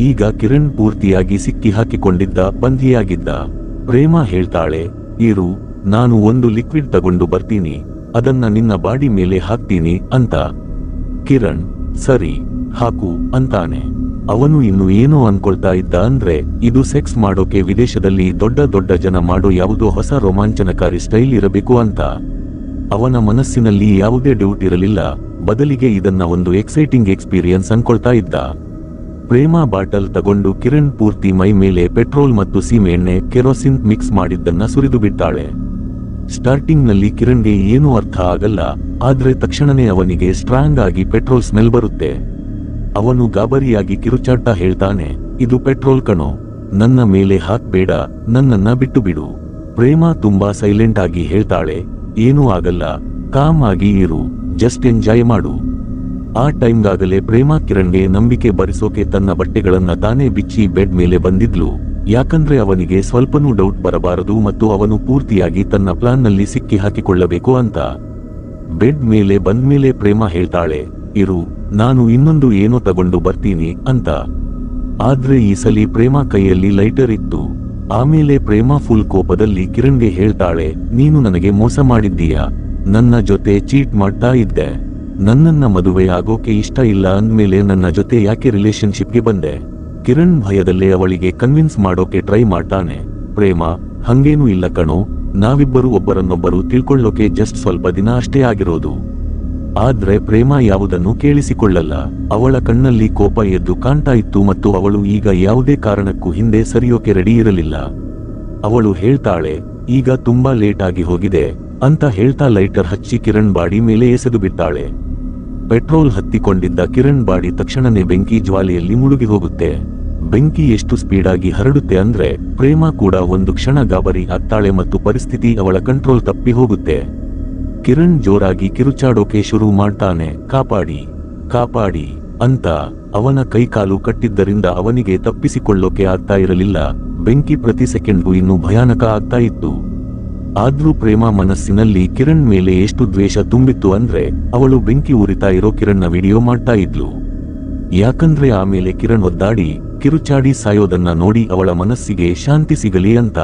ಈಗ ಕಿರಣ್ ಪೂರ್ತಿಯಾಗಿ ಸಿಕ್ಕಿ ಹಾಕಿಕೊಂಡಿದ್ದ, ಬಂಧಿಯಾಗಿದ್ದ. ಪ್ರೇಮ ಹೇಳ್ತಾಳೆ, ಇರು, ನಾನು ಒಂದು ಲಿಕ್ವಿಡ್ ತಗೊಂಡು ಬರ್ತೀನಿ, ಅದನ್ನ ನಿನ್ನ ಬಾಡಿ ಮೇಲೆ ಹಾಕ್ತೀನಿ ಅಂತ. ಕಿರಣ್, ಸರಿ ಹಾಕು ಅಂತಾನೆ. ಅವನು ಇನ್ನು ಏನೋ ಅನ್ಕೊಳ್ತಾ ಇದ್ದ, ಅಂದ್ರೆ ಇದು ಸೆಕ್ಸ್ ಮಾಡೋಕೆ ವಿದೇಶದಲ್ಲಿ ದೊಡ್ಡ ದೊಡ್ಡ ಜನ ಮಾಡೋ ಯಾವುದೋ ಹೊಸ ರೋಮಾಂಚನಕಾರಿ ಸ್ಟೈಲ್ ಇರಬೇಕು ಅಂತ. ಅವನ ಮನಸ್ಸಿನಲ್ಲಿ ಯಾವುದೇ ಡೌಟ್ ಇರಲಿಲ್ಲ, ಬದಲಿಗೆ ಇದನ್ನ ಒಂದು ಎಕ್ಸೈಟಿಂಗ್ ಎಕ್ಸ್ಪೀರಿಯನ್ಸ್ ಅನ್ಕೊಳ್ತಾ ಇದ್ದ. ಪ್ರೇಮ ಬಾಟಲ್ ತಗೊಂಡು ಕಿರಣ್ ಪೂರ್ತಿ ಮೈ ಮೇಲೆ ಪೆಟ್ರೋಲ್ ಮತ್ತು ಸೀಮೆ ಎಣ್ಣೆ, ಕೆರೋಸಿನ್ ಮಿಕ್ಸ್ ಮಾಡಿದ್ದನ್ನ ಸುರಿದು ಬಿಟ್ಟಾಳೆ. ಸ್ಟಾರ್ಟಿಂಗ್ ನಲ್ಲಿ ಕಿರಣ್ಗೆ ಏನೂ ಅರ್ಥ ಆಗಲ್ಲ, ಆದ್ರೆ ತಕ್ಷಣನೇ ಅವನಿಗೆ ಸ್ಟ್ರಾಂಗ್ ಆಗಿ ಪೆಟ್ರೋಲ್ ಸ್ಮೆಲ್ ಬರುತ್ತೆ. ಅವನು ಗಾಬರಿಯಾಗಿ ಕಿರುಚಾಟ ಹೇಳ್ತಾನೆ, ಇದು ಪೆಟ್ರೋಲ್ ಕಣೋ, ನನ್ನ ಮೇಲೆ ಹಾಕ್ಬೇಡ, ನನ್ನನ್ನ ಬಿಟ್ಟು ಬಿಡು. ಪ್ರೇಮ ತುಂಬಾ ಸೈಲೆಂಟ್ ಆಗಿ ಹೇಳ್ತಾಳೆ, ಏನೂ ಆಗಲ್ಲ, ಕಾಮ್ ಆಗಿ ಇರು, ಜಸ್ಟ್ ಎಂಜಾಯ್ ಮಾಡು. ಆ ಟೈಮ್ಗಾಗಲೇ ಪ್ರೇಮ ಕಿರಣ್ಗೆ ನಂಬಿಕೆ ಬರಿಸೋಕೆ ತನ್ನ ಬಟ್ಟೆಗಳನ್ನ ತಾನೇ ಬಿಚ್ಚಿ ಬೆಡ್ ಮೇಲೆ ಬಂದಿದ್ಲು. ಯಾಕಂದ್ರೆ ಅವನಿಗೆ ಸ್ವಲ್ಪನೂ ಡೌಟ್ ಬರಬಾರದು ಮತ್ತು ಅವನು ಪೂರ್ತಿಯಾಗಿ ತನ್ನ ಪ್ಲಾನ್ ನಲ್ಲಿ ಸಿಕ್ಕಿ ಹಾಕಿಕೊಳ್ಳಬೇಕು ಅಂತ. ಬೆಡ್ ಮೇಲೆ ಬಂದ್ಮೇಲೆ ಪ್ರೇಮ ಹೇಳ್ತಾಳೆ, ಇರು, ನಾನು ಇನ್ನೊಂದು ಏನೋ ತಗೊಂಡು ಬರ್ತೀನಿ ಅಂತ. ಆದ್ರೆ ಈ ಸಲಿ ಪ್ರೇಮ ಕೈಯಲ್ಲಿ ಲೈಟರ್ ಇತ್ತು. ಆಮೇಲೆ ಪ್ರೇಮ ಫುಲ್ ಕೋಪದಲ್ಲಿ ಕಿರಣ್ಗೆ ಹೇಳ್ತಾಳೆ, ನೀನು ನನಗೆ ಮೋಸ ಮಾಡಿದ್ದೀಯಾ, ನನ್ನ ಜೊತೆ ಚೀಟ್ ಮಾಡ್ತಾ ಇದ್ದೆ, ನನ್ನನ್ನ ಮದುವೆ ಆಗೋಕೆ ಇಷ್ಟ ಇಲ್ಲ ಅಂದ್ಮೇಲೆ ನನ್ನ ಜೊತೆ ಯಾಕೆ ರಿಲೇಶನ್ಶಿಪ್ಗೆ ಬಂದೆ? ಕಿರಣ್ ಭಯದಲ್ಲೇ ಅವಳಿಗೆ ಕನ್ವಿನ್ಸ್ ಮಾಡೋಕೆ ಟ್ರೈ ಮಾಡ್ತಾನೆ. ಪ್ರೇಮ, ಹಂಗೇನೂ ಇಲ್ಲ ಕಣೋ, ನಾವಿಬ್ಬರು ಒಬ್ಬರನ್ನೊಬ್ಬರು ತಿಳ್ಕೊಳ್ಳೋಕೆ ಜಸ್ಟ್ ಸ್ವಲ್ಪ ದಿನ ಅಷ್ಟೇ ಆಗಿರೋದು. ಆದ್ರೆ ಪ್ರೇಮ ಯಾವುದನ್ನು ಕೇಳಿಸಿಕೊಳ್ಳಲ್ಲ. ಅವಳ ಕಣ್ಣಲ್ಲಿ ಕೋಪ ಎದ್ದು ಕಾಣ್ತಾ ಇತ್ತು ಮತ್ತು ಅವಳು ಈಗ ಯಾವುದೇ ಕಾರಣಕ್ಕೂ ಹಿಂದೆ ಸರಿಯೋಕೆ ರೆಡಿ ಇರಲಿಲ್ಲ. ಅವಳು ಹೇಳ್ತಾಳೆ, ಈಗ ತುಂಬಾ ಲೇಟ್ ಆಗಿ ಹೋಗಿದೆ ಅಂತ ಹೇಳ್ತಾ ಲೈಟರ್ ಹಚ್ಚಿ ಕಿರಣ್ ಬಾಡಿ ಮೇಲೆ ಎಸೆದು ಬಿಟ್ಟಾಳೆ. ಪೆಟ್ರೋಲ್ ಹತ್ತಿಕೊಂಡಿದ್ದ ಕಿರಣ್ ಬಾಡಿ ತಕ್ಷಣನೇ ಬೆಂಕಿ ಜ್ವಾಲೆಯಲ್ಲಿ ಮುಳುಗಿ ಹೋಗುತ್ತೆ. ಬೆಂಕಿ ಎಷ್ಟು ಸ್ಪೀಡಾಗಿ ಹರಡುತ್ತೆ ಅಂದ್ರೆ ಪ್ರೇಮ ಕೂಡ ಒಂದು ಕ್ಷಣ ಗಾಬರಿ ಆಗ್ತಾಳೆ ಮತ್ತು ಪರಿಸ್ಥಿತಿ ಅವಳ ಕಂಟ್ರೋಲ್ ತಪ್ಪಿ ಹೋಗುತ್ತೆ. ಕಿರಣ್ ಜೋರಾಗಿ ಕಿರುಚಾಡೋಕೆ ಶುರು ಮಾಡ್ತಾನೆ, ಕಾಪಾಡಿ ಕಾಪಾಡಿ ಅಂತ. ಅವನ ಕೈಕಾಲು ಕಟ್ಟಿದ್ದರಿಂದ ಅವನಿಗೆ ತಪ್ಪಿಸಿಕೊಳ್ಳೋಕೆ ಆಗ್ತಾ ಇರಲಿಲ್ಲ. ಬೆಂಕಿ ಪ್ರತಿ ಸೆಕೆಂಡ್ಗೂ ಇನ್ನೂ ಭಯಾನಕ ಆಗ್ತಾ ಇತ್ತು. ಆದ್ರೂ ಪ್ರೇಮ ಮನಸ್ಸಿನಲ್ಲಿ ಕಿರಣ್ ಮೇಲೆ ಎಷ್ಟು ದ್ವೇಷ ತುಂಬಿತ್ತು ಅಂದ್ರೆ ಅವಳು ಬೆಂಕಿ ಉರಿತಾ ಇರೋ ಕಿರಣ್ನ ವಿಡಿಯೋ ಮಾಡ್ತಾ ಇದ್ಲು. ಯಾಕಂದ್ರೆ ಆಮೇಲೆ ಕಿರಣ್ ಒದ್ದಾಡಿ ಕಿರುಚಾಡಿ ಸಾಯೋದನ್ನ ನೋಡಿ ಅವಳ ಮನಸ್ಸಿಗೆ ಶಾಂತಿ ಸಿಗಲಿ ಅಂತ.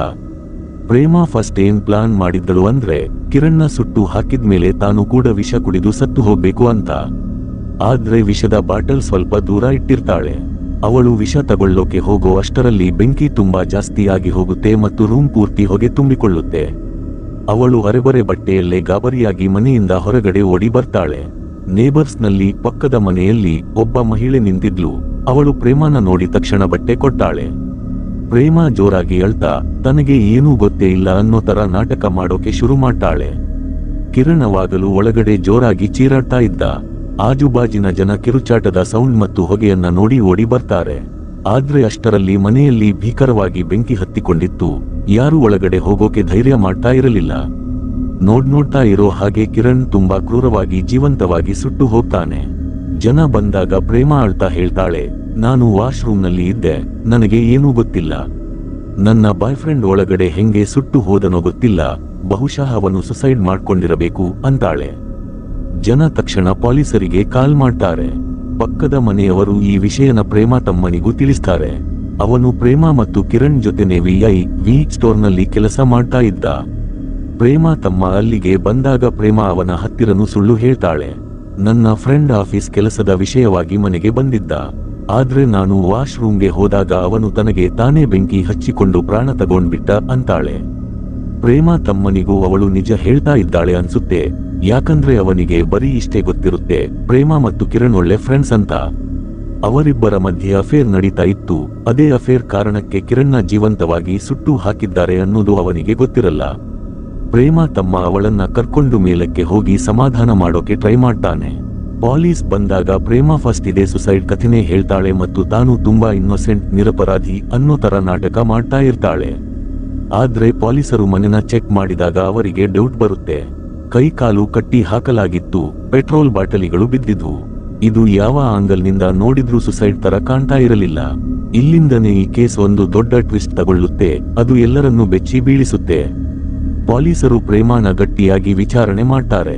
ಪ್ರೇಮ ಫಸ್ಟ್ ಏನ್ ಪ್ಲಾನ್ ಮಾಡಿದ್ದಳು ಅಂದ್ರೆ ಕಿರಣ್ನ ಸುಟ್ಟು ಹಾಕಿದ್ಮೇಲೆ ತಾನು ಕೂಡ ವಿಷ ಕುಡಿದು ಸತ್ತು ಹೋಗ್ಬೇಕು ಅಂತ. ಆದ್ರೆ ವಿಷದ ಬಾಟಲ್ ಸ್ವಲ್ಪ ದೂರ ಇಟ್ಟಿರ್ತಾಳೆ. ಅವಳು ವಿಷ ತಗೊಳ್ಳೋಕೆ ಹೋಗೋ ಅಷ್ಟರಲ್ಲಿ ಬೆಂಕಿ ತುಂಬಾ ಜಾಸ್ತಿ ಆಗಿ ಹೋಗುತ್ತೆ ಮತ್ತು ರೂಮ್ ಪೂರ್ತಿ ಹೊಗೆ ತುಂಬಿಕೊಳ್ಳುತ್ತೆ. ಅವಳು ಅರೆಬರೆ ಬಟ್ಟೆಯಲ್ಲೇ ಗಾಬರಿಯಾಗಿ ಮನೆಯಿಂದ ಹೊರಗಡೆ ಓಡಿ ಬರ್ತಾಳೆ. ನೇಬರ್ಸ್ ನಲ್ಲಿ ಪಕ್ಕದ ಮನೆಯಲ್ಲಿ ಒಬ್ಬ ಮಹಿಳೆ ನಿಂತಿದ್ಲು. ಅವಳು ಪ್ರೇಮನ ನೋಡಿ ತಕ್ಷಣ ಬಟ್ಟೆ ಕೊಟ್ಟಾಳೆ. ಪ್ರೇಮ ಜೋರಾಗಿ ಅಳ್ತಾ ತನಗೆ ಏನೂ ಗೊತ್ತೇ ಇಲ್ಲ ಅನ್ನೋ ತರ ನಾಟಕ ಮಾಡೋಕೆ ಶುರು ಮಾಡ್ತಾಳೆ. ಕಿರಣ್ ಅವಾಗಲೂ ಒಳಗಡೆ ಜೋರಾಗಿ ಚೀರಾಡ್ತಾ ಇದ್ದ. ಆಜುಬಾಜಿನ ಜನ ಕಿರುಚಾಟದ ಸೌಂಡ್ ಮತ್ತು ಹೊಗೆಯನ್ನ ನೋಡಿ ಓಡಿ ಬರ್ತಾರೆ. ಆದ್ರೆ ಅಷ್ಟರಲ್ಲಿ ಮನೆಯಲ್ಲಿ ಭೀಕರವಾಗಿ ಬೆಂಕಿ ಹತ್ತಿಕೊಂಡಿತ್ತು. ಯಾರು ಒಳಗಡೆ ಹೋಗೋಕೆ ಧೈರ್ಯ ಮಾಡ್ತಾ ಇರಲಿಲ್ಲ. ನೋಡ್ತಾ ಇರೋ ಹಾಗೆ ಕಿರಣ್ ತುಂಬಾ ಕ್ರೂರವಾಗಿ ಜೀವಂತವಾಗಿ ಸುಟ್ಟು ಹೋಗ್ತಾನೆ. ಜನ ಬಂದಾಗ ಪ್ರೇಮ ಅಳ್ತಾ ಹೇಳ್ತಾಳೆ, ನಾನು ವಾಶ್ರೂಮ್ ನಲ್ಲಿ ಇದ್ದೆ, ನನಗೆ ಏನೂ ಗೊತ್ತಿಲ್ಲ. ನನ್ನ ಬಾಯ್ ಫ್ರೆಂಡ್ ಒಳಗಡೆ ಹೆಂಗೆ ಸುಟ್ಟು ಹೋದನೋ ಗೊತ್ತಿಲ್ಲ, ಬಹುಶಃ ಅವನು ಸುಸೈಡ್ ಮಾಡ್ಕೊಂಡಿರಬೇಕು ಅಂತಾಳೆ. ಜನ ತಕ್ಷಣ ಪೊಲೀಸರಿಗೆ ಕಾಲ್ ಮಾಡ್ತಾರೆ. ಪಕ್ಕದ ಮನೆಯವರು ಈ ವಿಷಯನ ಪ್ರೇಮ ತಮ್ಮನಿಗೂ ತಿಳಿಸ್ತಾರೆ. ಅವನು ಪ್ರೇಮ ಮತ್ತು ಕಿರಣ್ ಜೊತೆನೆ ವಿ ಸ್ಟೋರ್ನಲ್ಲಿ ಕೆಲಸ ಮಾಡ್ತಾ ಇದ್ದ. ಪ್ರೇಮ ತಮ್ಮ ಅಲ್ಲಿಗೆ ಬಂದಾಗ ಪ್ರೇಮ ಅವನ ಹತ್ತಿರನು ಸುಳ್ಳು ಹೇಳ್ತಾಳೆ. ನನ್ನ ಫ್ರೆಂಡ್ ಆಫೀಸ್ ಕೆಲಸದ ವಿಷಯವಾಗಿ ಮನೆಗೆ ಬಂದಿದ್ದ. ಆದ್ರೆ ನಾನು ವಾಶ್ರೂಮ್ಗೆ ಹೋದಾಗ ಅವನು ತನಗೆ ತಾನೇ ಬೆಂಕಿ ಹಚ್ಚಿಕೊಂಡು ಪ್ರಾಣ ತಗೊಂಡ್ಬಿಟ್ಟ ಅಂತಾಳೆ. ಪ್ರೇಮ ತಮ್ಮನಿಗೂ ಅವಳು ನಿಜ ಹೇಳ್ತಾ ಇದ್ದಾಳೆ ಅನ್ಸುತ್ತೆ, ಯಾಕಂದ್ರೆ ಅವನಿಗೆ ಬರೀ ಇಷ್ಟೇ ಗೊತ್ತಿರುತ್ತೆ, ಪ್ರೇಮ ಮತ್ತು ಕಿರಣ್ ಒಳ್ಳೆ ಫ್ರೆಂಡ್ಸ್ ಅಂತ. ಅವರಿಬ್ಬರ ಮಧ್ಯೆ ಅಫೇರ್ ನಡೀತಾ ಇತ್ತು. ಅದೇ ಅಫೇರ್ ಕಾರಣಕ್ಕೆ ಕಿರಣ್ನ ಜೀವಂತವಾಗಿ ಸುಟ್ಟು ಹಾಕಿದ್ದಾರೆ ಅನ್ನೋದು ಅವನಿಗೆ ಗೊತ್ತಿರಲ್ಲ. ಪ್ರೇಮ ತಮ್ಮ ಅವಳನ್ನ ಕರ್ಕೊಂಡು ಮೇಲಕ್ಕೆ ಹೋಗಿ ಸಮಾಧಾನ ಮಾಡೋಕೆ ಟ್ರೈ ಮಾಡ್ತಾನೆ. ಪೊಲೀಸ್ ಬಂದಾಗ ಪ್ರೇಮ ಫಸ್ಟ್ ಇದೇ ಸುಸೈಡ್ ಕಥೆನೇ ಹೇಳ್ತಾಳೆ ಮತ್ತು ತಾನು ತುಂಬಾ ಇನ್ನೋಸೆಂಟ್, ನಿರಪರಾಧಿ ಅನ್ನೋ ತರ ನಾಟಕ ಮಾಡ್ತಾ ಇರ್ತಾಳೆ. ಆದ್ರೆ ಪೊಲೀಸರು ಮನೆನ ಚೆಕ್ ಮಾಡಿದಾಗ ಅವರಿಗೆ ಡೌಟ್ ಬರುತ್ತೆ. ಕೈ ಕಾಲು ಕಟ್ಟಿ ಹಾಕಲಾಗಿತ್ತು, ಪೆಟ್ರೋಲ್ ಬಾಟಲಿಗಳು ಬಿದ್ದಿದ್ವು. ಇದು ಯಾವ ಆಂಗಲ್ ನಿಂದ ನೋಡಿದ್ರೂ ಸುಸೈಡ್ ತರ ಕಾಣ್ತಾ ಇರಲಿಲ್ಲ. ಇಲ್ಲಿಂದನೇ ಈ ಕೇಸ್ ಒಂದು ದೊಡ್ಡ ಟ್ವಿಸ್ಟ್ ತಗೊಳ್ಳುತ್ತೆ, ಅದು ಎಲ್ಲರನ್ನೂ ಬೆಚ್ಚಿ ಬೀಳಿಸುತ್ತೆ. ಪೊಲೀಸರು ಪ್ರೇಮಾನ ಗಟ್ಟಿಯಾಗಿ ವಿಚಾರಣೆ ಮಾಡ್ತಾರೆ.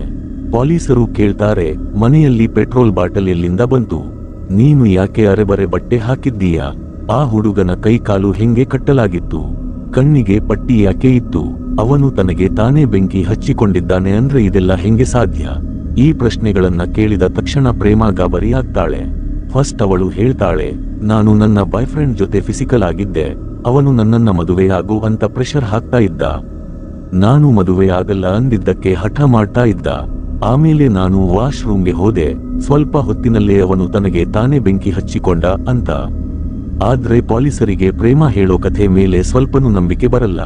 ಪೊಲೀಸರು ಕೇಳ್ತಾರೆ, ಮನೆಯಲ್ಲಿ ಪೆಟ್ರೋಲ್ ಬಾಟಲ್ ಎಲ್ಲಿಂದ ಬಂತು? ನೀನು ಯಾಕೆ ಅರೆಬರೆ ಬಟ್ಟೆ ಹಾಕಿದ್ದೀಯಾ? ಆ ಹುಡುಗನ ಕೈ ಕಾಲು ಹೆಂಗೆ ಕಟ್ಟಲಾಗಿತ್ತು? ಕಣ್ಣಿಗೆ ಪಟ್ಟಿ ಯಾಕೆ ಇತ್ತು? ಅವನು ತನಗೆ ತಾನೇ ಬೆಂಕಿ ಹಚ್ಚಿಕೊಂಡಿದ್ದಾನೆ ಅಂದ್ರೆ ಇದೆಲ್ಲ ಹೆಂಗೆ ಸಾಧ್ಯ? ಈ ಪ್ರಶ್ನೆಗಳನ್ನ ಕೇಳಿದ ತಕ್ಷಣ ಪ್ರೇಮ ಗಾಬರಿ ಆಗ್ತಾಳೆ. ಫಸ್ಟ್ ಅವಳು ಹೇಳ್ತಾಳೆ, ನಾನು ನನ್ನ ಬಾಯ್ ಫ್ರೆಂಡ್ ಜೊತೆ ಫಿಸಿಕಲ್ ಆಗಿದ್ದೆ, ಅವನು ನನ್ನನ್ನ ಮದುವೆ ಆಗು ಅಂತ ಪ್ರೆಷರ್ ಹಾಕ್ತಾ ಇದ್ದ. ನಾನು ಮದುವೆ ಆಗಲ್ಲ ಅಂದಿದ್ದಕ್ಕೆ ಹಠ ಮಾಡ್ತಾ ಇದ್ದ. ಆಮೇಲೆ ನಾನು ವಾಶ್ರೂಮ್ಗೆ ಹೋದೆ, ಸ್ವಲ್ಪ ಹೊತ್ತಿನಲ್ಲೇ ಅವನು ತನಗೆ ತಾನೇ ಬೆಂಕಿ ಹಚ್ಚಿಕೊಂಡ ಅಂತ. ಆದ್ರೆ ಪೊಲೀಸರಿಗೆ ಪ್ರೇಮ ಹೇಳೋ ಕಥೆ ಮೇಲೆ ಸ್ವಲ್ಪನೂ ನಂಬಿಕೆ ಬರಲ್ಲ.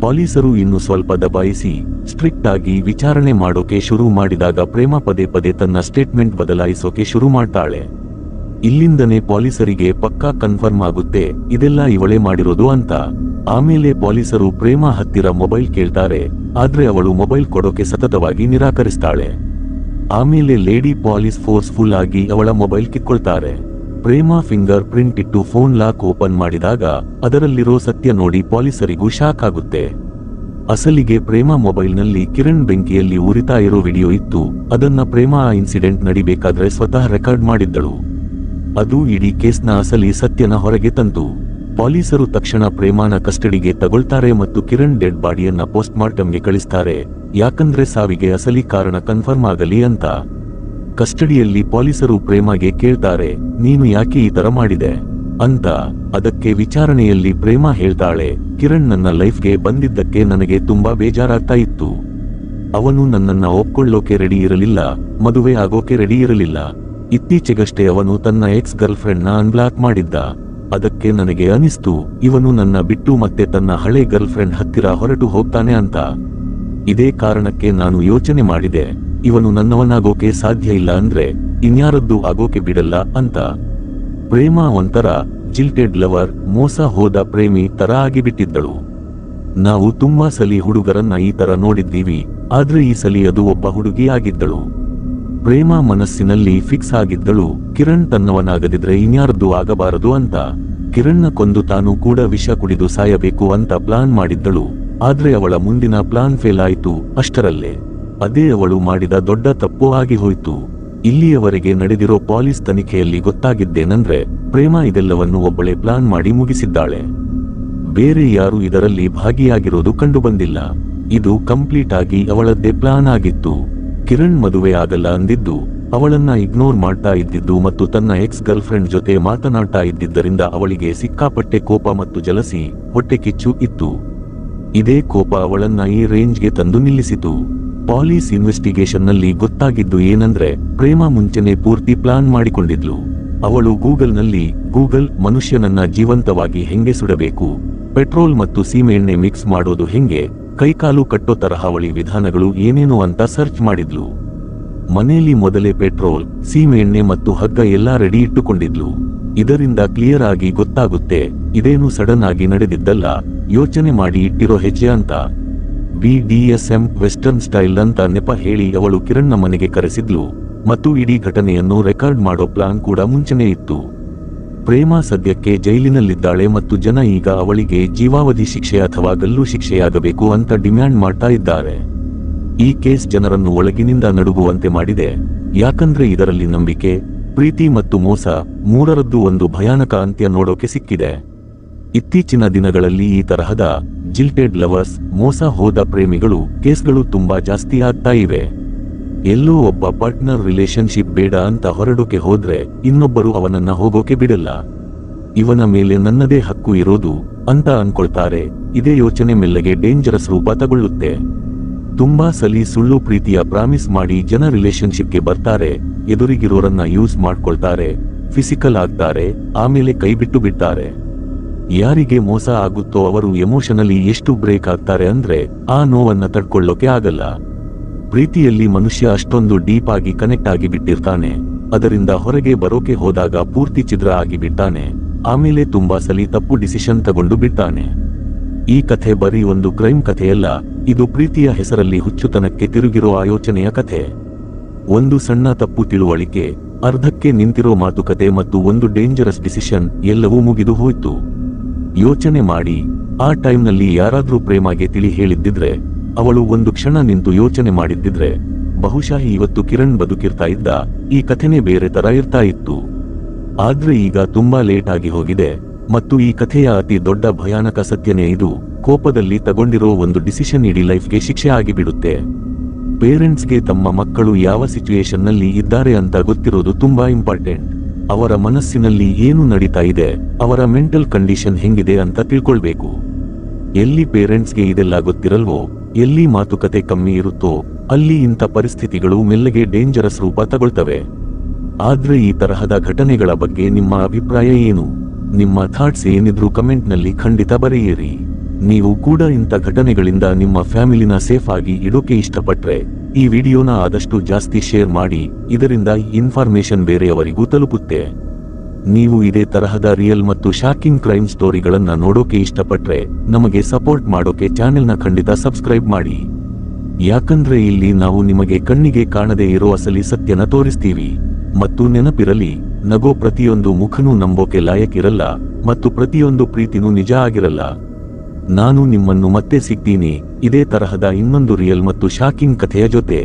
ಪೊಲೀಸರು ಇನ್ನು ಸ್ವಲ್ಪ ದಬಾಯಿಸಿ ಸ್ಟ್ರಿಕ್ಟ್ ಆಗಿ ವಿಚಾರಣೆ ಮಾಡೋಕೆ ಶುರು ಮಾಡಿದಾಗ ಪ್ರೇಮ ಪದೇ ಪದೇ ತನ್ನ ಸ್ಟೇಟ್ಮೆಂಟ್ ಬದಲಾಯಿಸೋಕೆ ಶುರು ಮಾಡ್ತಾಳೆ. ಇಲ್ಲಿಂದನೇ ಪೊಲೀಸರಿಗೆ ಪಕ್ಕಾ ಕನ್ಫರ್ಮ್ ಆಗುತ್ತೆ ಇದೆಲ್ಲ ಇವಳೇ ಮಾಡಿರೋದು ಅಂತ. ಆಮೇಲೆ ಪೊಲೀಸರು ಪ್ರೇಮ ಹತ್ತಿರ ಮೊಬೈಲ್ ಕೇಳ್ತಾರೆ, ಆದ್ರೆ ಅವಳು ಮೊಬೈಲ್ ಕೊಡೋಕೆ ಸತತವಾಗಿ ನಿರಾಕರಿಸ್ತಾಳೆ. ಆಮೇಲೆ ಲೇಡಿ ಪೊಲೀಸ್ ಫೋರ್ಸ್ಫುಲ್ ಆಗಿ ಅವಳ ಮೊಬೈಲ್ ಕಿತ್ಕೊಳ್ತಾರೆ. ಪ್ರೇಮ ಫಿಂಗರ್ ಪ್ರಿಂಟ್ ಇಟ್ಟು ಫೋನ್ ಲಾಕ್ ಓಪನ್ ಮಾಡಿದಾಗ ಅದರಲ್ಲಿರೋ ಸತ್ಯ ನೋಡಿ ಪೊಲೀಸರಿಗೂ ಶಾಕ್ ಆಗುತ್ತೆ. ಅಸಲಿಗೆ ಪ್ರೇಮ ಮೊಬೈಲ್ನಲ್ಲಿ ಕಿರಣ್ ಬೆಂಕಿಯಲ್ಲಿ ಉರಿತಾ ಇರೋ ವಿಡಿಯೋ ಇತ್ತು. ಅದನ್ನ ಪ್ರೇಮ ಆ ಇನ್ಸಿಡೆಂಟ್ ನಡಿಬೇಕಾದ್ರೆ ಸ್ವತಃ ರೆಕಾರ್ಡ್ ಮಾಡಿದ್ದಳು. ಅದು ಇಡೀ ಕೇಸ್ನ ಅಸಲಿ ಸತ್ಯನ ಹೊರಗೆ ತಂತು. ಪೊಲೀಸರು ತಕ್ಷಣ ಪ್ರೇಮಾನ ಕಸ್ಟಡಿಗೆ ತಗೊಳ್ತಾರೆ ಮತ್ತು ಕಿರಣ್ ಡೆಡ್ ಬಾಡಿಯನ್ನ ಪೋಸ್ಟ್ ಮಾರ್ಟಂಗೆ ಕಳಿಸ್ತಾರೆ, ಯಾಕಂದ್ರೆ ಸಾವಿಗೆ ಅಸಲಿ ಕಾರಣ ಕನ್ಫರ್ಮ್ ಆಗಲಿ ಅಂತ. ಕಸ್ಟಡಿಯಲ್ಲಿ ಪೊಲೀಸರು ಪ್ರೇಮಗೆ ಕೇಳ್ತಾರೆ, ನೀನು ಯಾಕೆ ಈ ತರ ಮಾಡಿದೆ ಅಂತ. ಅದಕ್ಕೆ ವಿಚಾರಣೆಯಲ್ಲಿ ಪ್ರೇಮ ಹೇಳ್ತಾಳೆ, ಕಿರಣ್ ನನ್ನ ಲೈಫ್ಗೆ ಬಂದಿದ್ದಕ್ಕೆ ನನಗೆ ತುಂಬಾ ಬೇಜಾರಾಗ್ತಾ ಇತ್ತು. ಅವನು ನನ್ನನ್ನ ಒಪ್ಕೊಳ್ಳೋಕೆ ರೆಡಿ ಇರಲಿಲ್ಲ, ಮದುವೆ ಆಗೋಕೆ ರೆಡಿ ಇರಲಿಲ್ಲ. ಇತ್ತೀಚೆಗಷ್ಟೇ ಅವನು ತನ್ನ ಎಕ್ಸ್ ಗರ್ಲ್ ಫ್ರೆಂಡ್ ನ ಅನ್ಬ್ಲಾಕ್ ಮಾಡಿದ್ದ. ಅದಕ್ಕೆ ನನಗೆ ಅನಿಸ್ತು, ಇವನು ನನ್ನ ಬಿಟ್ಟು ಮತ್ತೆ ತನ್ನ ಹಳೆ ಗರ್ಲ್ ಫ್ರೆಂಡ್ ಹತ್ತಿರ ಹೊರಟು ಹೋಗ್ತಾನೆ ಅಂತ. ಇದೇ ಕಾರಣಕ್ಕೆ ನಾನು ಯೋಚನೆ ಮಾಡಿದೆ, ಇವನು ನನ್ನವನಾಗೋಕೆ ಸಾಧ್ಯ ಇಲ್ಲ ಅಂದ್ರೆ ಇನ್ಯಾರದ್ದು ಆಗೋಕೆ ಬಿಡಲ್ಲ ಅಂತ. ಪ್ರೇಮ ಒಂಥರ ಜಿಲ್ಟೆಡ್ ಲವರ್, ಮೋಸ ಹೋದ ಪ್ರೇಮಿ ತರ ಆಗಿಬಿಟ್ಟಿದ್ದಳು. ನಾವು ತುಂಬಾ ಸಲಿ ಹುಡುಗರನ್ನ ಈ ತರ ನೋಡಿದ್ದೀವಿ, ಆದ್ರೆ ಈ ಸಲಿ ಅದು ಒಬ್ಬ ಹುಡುಗಿ ಆಗಿದ್ದಳು. ಪ್ರೇಮ ಮನಸ್ಸಿನಲ್ಲಿ ಫಿಕ್ಸ್ ಆಗಿದ್ದಳು, ಕಿರಣ್ ತನ್ನವನಾಗದಿದ್ರೆ ಇನ್ಯಾರದ್ದು ಆಗಬಾರದು ಅಂತ. ಕಿರಣ್ನ ಕೊಂದು ತಾನು ಕೂಡ ವಿಷ ಕುಡಿದು ಸಾಯಬೇಕು ಅಂತ ಪ್ಲಾನ್ ಮಾಡಿದ್ದಳು. ಆದ್ರೆ ಅವಳ ಮುಂದಿನ ಪ್ಲಾನ್ ಫೇಲ್ ಆಯ್ತು ಅಷ್ಟರಲ್ಲೇ. ಅದೇ ಅವಳು ಮಾಡಿದ ದೊಡ್ಡ ತಪ್ಪು ಆಗಿ ಹೋಯ್ತು. ಇಲ್ಲಿಯವರೆಗೆ ನಡೆದಿರೋ ಪೊಲೀಸ್ ತನಿಖೆಯಲ್ಲಿ ಗೊತ್ತಾಗಿದ್ದೇನೆಂದ್ರೆ ಪ್ರೇಮ ಇದೆಲ್ಲವನ್ನು ಒಬ್ಬಳೇ ಪ್ಲಾನ್ ಮಾಡಿ ಮುಗಿಸಿದ್ದಾಳೆ. ಬೇರೆ ಯಾರು ಇದರಲ್ಲಿ ಭಾಗಿಯಾಗಿರೋದು ಕಂಡುಬಂದಿಲ್ಲ. ಇದು ಕಂಪ್ಲೀಟ್ ಆಗಿ ಅವಳದ್ದೇ ಪ್ಲಾನ್ ಆಗಿತ್ತು. ಕಿರಣ್ ಮದುವೆ ಆಗಲ್ಲ ಅಂದಿದ್ದು, ಅವಳನ್ನ ಇಗ್ನೋರ್ ಮಾಡ್ತಾ ಇದ್ದಿದ್ದು ಮತ್ತು ತನ್ನ ಎಕ್ಸ್ ಗರ್ಲ್ ಫ್ರೆಂಡ್ ಜೊತೆ ಮಾತನಾಡ್ತಾ ಇದ್ದಿದ್ದರಿಂದ ಅವಳಿಗೆ ಸಿಕ್ಕಾಪಟ್ಟೆ ಕೋಪ ಮತ್ತು ಜಲಸಿ, ಹೊಟ್ಟೆ ಕಿಚ್ಚು ಇತ್ತು. ಇದೇ ಕೋಪ ಅವಳನ್ನ ಈ ರೇಂಜ್ಗೆ ತಂದು ನಿಲ್ಲಿಸಿತು. ಪೊಲೀಸ್ ಇನ್ವೆಸ್ಟಿಗೇಷನ್ ನಲ್ಲಿ ಗೊತ್ತಾಗಿದ್ದು ಏನಂದ್ರೆ ಪ್ರೇಮ ಮುಂಚೆನೆ ಪೂರ್ತಿ ಪ್ಲಾನ್ ಮಾಡಿಕೊಂಡಿದ್ಲು. ಅವಳು ಗೂಗಲ್ ಮನುಷ್ಯನನ್ನ ಜೀವಂತವಾಗಿ ಹೆಂಗೆ ಸುಡಬೇಕು, ಪೆಟ್ರೋಲ್ ಮತ್ತು ಸೀಮೆ ಎಣ್ಣೆ ಮಿಕ್ಸ್ ಮಾಡೋದು ಹೆಂಗೆ, ಕೈಕಾಲು ಕಟ್ಟೋ ತರಹಾವಳಿ ವಿಧಾನಗಳು ಏನೇನು ಅಂತ ಸರ್ಚ್ ಮಾಡಿದ್ಲು. ಮನೆಯಲ್ಲಿ ಮೊದಲೇ ಪೆಟ್ರೋಲ್, ಸೀಮೆ ಎಣ್ಣೆ ಮತ್ತು ಹಗ್ಗ ಎಲ್ಲಾ ರೆಡಿ ಇಟ್ಟುಕೊಂಡಿದ್ಲು. ಇದರಿಂದ ಕ್ಲಿಯರ್ ಆಗಿ ಗೊತ್ತಾಗುತ್ತೆ ಇದೇನು ಸಡನ್ ಆಗಿ ನಡೆದಿದ್ದಲ್ಲ, ಯೋಚನೆ ಮಾಡಿ ಇಟ್ಟಿರೋ ಹೆಜ್ಜೆ ಅಂತ. BDSM ವೆಸ್ಟರ್ನ್ ಸ್ಟೈಲ್ ಅಂತ ನೆಪ ಹೇಳಿ ಅವಳು ಕಿರಣ್ನ ಮನೆಗೆ ಕರೆಸಿದ್ಲು ಮತ್ತು ಇಡೀ ಘಟನೆಯನ್ನು ರೆಕಾರ್ಡ್ ಮಾಡೋ ಪ್ಲಾನ್ ಕೂಡ ಮುಂಚೆನೇ ಇತ್ತು. ಪ್ರೇಮ ಸದ್ಯಕ್ಕೆ ಜೈಲಿನಲ್ಲಿದ್ದಾಳೆ ಮತ್ತು ಜನ ಈಗ ಅವಳಿಗೆ ಜೀವಾವಧಿ ಶಿಕ್ಷೆ ಅಥವಾ ಗಲ್ಲು ಶಿಕ್ಷೆಯಾಗಬೇಕು ಅಂತ ಡಿಮ್ಯಾಂಡ್ ಮಾಡ್ತಾ ಇದ್ದಾರೆ. ಈ ಕೇಸ್ ಜನರನ್ನು ಒಳಗಿನಿಂದ ನಡುಗುವಂತೆ ಮಾಡಿದೆ, ಯಾಕಂದ್ರೆ ಇದರಲ್ಲಿ ನಂಬಿಕೆ, ಪ್ರೀತಿ ಮತ್ತು ಮೋಸ ಮೂರರದ್ದು ಒಂದು ಭಯಾನಕ ಅಂತ್ಯ ನೋಡೋಕೆ ಸಿಕ್ಕಿದೆ. ಇತ್ತೀಚಿನ ದಿನಗಳಲ್ಲಿ ಈ ತರಹದ ಜಿಲ್ಟೆಡ್ ಲವರ್ಸ್, ಮೋಸ ಹೋದ ಪ್ರೇಮಿಗಳು ಕೇಸ್ಗಳು ತುಂಬಾ ಜಾಸ್ತಿ ಆಗ್ತಾ ಇವೆ. ಎಲ್ಲೋ ಒಬ್ಬ ಪಾರ್ಟ್ನರ್ ರಿಲೇಶನ್ಶಿಪ್ ಬೇಡ ಅಂತ ಹೊರಡೋಕೆ ಹೋದ್ರೆ ಇನ್ನೊಬ್ಬರು ಅವನನ್ನ ಹೋಗೋಕೆ ಬಿಡಲ್ಲ. ಇವನ ಮೇಲೆ ನನ್ನದೇ ಹಕ್ಕು ಇರೋದು ಅಂತ ಅನ್ಕೊಳ್ತಾರೆ. ಇದೇ ಯೋಚನೆ ಮೆಲ್ಲಗೆ ಡೇಂಜರಸ್ ರೂಪ ತಗೊಳ್ಳುತ್ತೆ. ತುಂಬಾ ಸಲಿ ಸುಳ್ಳು ಪ್ರೀತಿಯ ಪ್ರಾಮಿಸ್ ಮಾಡಿ ಜನ ರಿಲೇಶನ್ಶಿಪ್ಗೆ ಬರ್ತಾರೆ, ಎದುರಿಗಿರೋರನ್ನ ಯೂಸ್ ಮಾಡ್ಕೊಳ್ತಾರೆ, ಫಿಸಿಕಲ್ ಆಗ್ತಾರೆ, ಆಮೇಲೆ ಕೈ ಬಿಟ್ಟು ಬಿಡ್ತಾರೆ. ಯಾರಿಗೆ ಮೋಸ ಆಗುತ್ತೋ ಅವರು ಎಮೋಷನಲಿ ಎಷ್ಟು ಬ್ರೇಕ್ ಆಗ್ತಾರೆ ಅಂದ್ರೆ ಆ ನೋವನ್ನ ತಡ್ಕೊಳ್ಳೋಕೆ ಆಗಲ್ಲ. ಪ್ರೀತಿಯಲ್ಲಿ ಮನುಷ್ಯ ಅಷ್ಟೊಂದು ಡೀಪ್ ಆಗಿ ಕನೆಕ್ಟ್ ಆಗಿ ಬಿಟ್ಟಿರ್ತಾನೆ, ಅದರಿಂದ ಹೊರಗೆ ಬರೋಕೆ ಹೋದಾಗ ಪೂರ್ತಿ ಛಿದ್ರ ಆಗಿ ಬಿಡ್ತಾನೆ. ಆಮೇಲೆ ತುಂಬಾ ಸಲಿ ತಪ್ಪು ಡಿಸಿಷನ್ ತಗೊಂಡು ಬಿಡ್ತಾನೆ. ಈ ಕಥೆ ಬರೀ ಒಂದು ಕ್ರೈಮ್ ಕಥೆಯಲ್ಲ, ಇದು ಪ್ರೀತಿಯ ಹೆಸರಲ್ಲಿ ಹುಚ್ಚುತನಕ್ಕೆ ತಿರುಗಿರೋ ಆಯೋಚನೆಯ ಕಥೆ. ಒಂದು ಸಣ್ಣ ತಪ್ಪು ತಿಳುವಳಿಕೆ, ಅರ್ಧಕ್ಕೆ ನಿಂತಿರೋ ಮಾತುಕತೆ ಮತ್ತು ಒಂದು ಡೇಂಜರಸ್ ಡಿಸಿಷನ್, ಎಲ್ಲವೂ ಮುಗಿದು ಹೋಯ್ತು. ಯೋಚನೆ ಮಾಡಿ, ಆ ಟೈಮ್ನಲ್ಲಿ ಯಾರಾದ್ರೂ ಪ್ರೇಮಗೆ ತಿಳಿ ಹೇಳಿದ್ದಿದ್ರೆ, ಅವಳು ಒಂದು ಕ್ಷಣ ನಿಂತು ಯೋಚನೆ ಮಾಡಿದ್ದಿದ್ರೆ, ಬಹುಶಃ ಇವತ್ತು ಕಿರಣ್ ಬದುಕಿರ್ತಾ ಇದ್ದ, ಈ ಕಥೆನೇ ಬೇರೆ ತರ ಇರ್ತಾ ಇತ್ತು. ಆದ್ರೆ ಈಗ ತುಂಬಾ ಲೇಟ್ ಆಗಿ ಹೋಗಿದೆ. ಮತ್ತು ಈ ಕಥೆಯ ಅತಿ ದೊಡ್ಡ ಭಯಾನಕ ಸತ್ಯನೇ ಇದು, ಕೋಪದಲ್ಲಿ ತಗೊಂಡಿರೋ ಒಂದು ಡಿಸಿಷನ್ ಇಡೀ ಲೈಫ್ಗೆ ಶಿಕ್ಷೆ ಆಗಿಬಿಡುತ್ತೆ. ಪೇರೆಂಟ್ಸ್ಗೆ ತಮ್ಮ ಮಕ್ಕಳು ಯಾವ ಸಿಚುಯೇಷನ್ ನಲ್ಲಿ ಇದ್ದಾರೆ ಅಂತ ಗೊತ್ತಿರೋದು ತುಂಬಾ ಇಂಪಾರ್ಟೆಂಟ್. ಅವರ ಮನಸ್ಸಿನಲ್ಲಿ ಏನು ನಡೀತಾ ಇದೆ, ಅವರ ಮೆಂಟಲ್ ಕಂಡೀಷನ್ ಹೆಂಗಿದೆ ಅಂತ ತಿಳ್ಕೊಳ್ಬೇಕು. ಎಲ್ಲಿ ಪೇರೆಂಟ್ಸ್ಗೆ ಇದೆಲ್ಲ ಗೊತ್ತಿರಲ್ವೋ, ಎಲ್ಲಿ ಮಾತುಕತೆ ಕಮ್ಮಿ ಇರುತ್ತೋ, ಅಲ್ಲಿ ಇಂಥ ಪರಿಸ್ಥಿತಿಗಳು ಮೆಲ್ಲಗೆ ಡೇಂಜರಸ್ ರೂಪ ತಗೊಳ್ತವೆ. ಆದ್ರೆ ಈ ತರಹದ ಘಟನೆಗಳ ಬಗ್ಗೆ ನಿಮ್ಮ ಅಭಿಪ್ರಾಯ ಏನು? ನಿಮ್ಮ ಥಾಟ್ಸ್ ಏನಿದ್ರು ಕಮೆಂಟ್ನಲ್ಲಿ ಖಂಡಿತ ಬರೆಯಿರಿ. ನೀವು ಕೂಡ ಇಂಥ ಘಟನೆಗಳಿಂದ ನಿಮ್ಮ ಫ್ಯಾಮಿಲಿನ ಸೇಫ್ ಆಗಿ ಇಡೋಕೆ ಇಷ್ಟಪಟ್ರೆ ಈ ವಿಡಿಯೋನ ಆದಷ್ಟು ಜಾಸ್ತಿ ಶೇರ್ ಮಾಡಿ, ಇದರಿಂದ ಇನ್ಫಾರ್ಮೇಶನ್ ಬೇರೆಯವರಿಗೂ ತಲುಪುತ್ತೆ. ನೀವು ಇದೇ ತರಹದ ರಿಯಲ್ ಮತ್ತು ಶಾಕಿಂಗ್ ಕ್ರೈಮ್ ಸ್ಟೋರಿಗಳನ್ನ ನೋಡೋಕೆ ಇಷ್ಟಪಟ್ರೆ ನಮಗೆ ಸಪೋರ್ಟ್ ಮಾಡೋಕೆ ಚಾನೆಲ್ನ ಖಂಡಿತ ಸಬ್ಸ್ಕ್ರೈಬ್ ಮಾಡಿ. ಯಾಕಂದ್ರೆ ಇಲ್ಲಿ ನಾವು ನಿಮಗೆ ಕಣ್ಣಿಗೆ ಕಾಣದೇ ಇರೋ ಅಸಲಿ ಸತ್ಯನ ತೋರಿಸ್ತೀವಿ. ಮತ್ತು ನೆನಪಿರಲಿ, ನಗೋ ಪ್ರತಿಯೊಂದು ಮುಖನೂ ನಂಬೋಕೆ ಲಾಯಕ್ಕಿರಲ್ಲ ಮತ್ತು ಪ್ರತಿಯೊಂದು ಪ್ರೀತಿನೂ ನಿಜ ಆಗಿರಲ್ಲ. ನಾನು ನಿಮ್ಮನ್ನು ಮತ್ತೆ ಸಿಗ್ತೀನಿ ಇದೇ ತರಹದ ಇನ್ನೊಂದು ರಿಯಲ್ ಮತ್ತು ಶಾಕಿಂಗ್ ಕಥೆಯ ಜೊತೆ.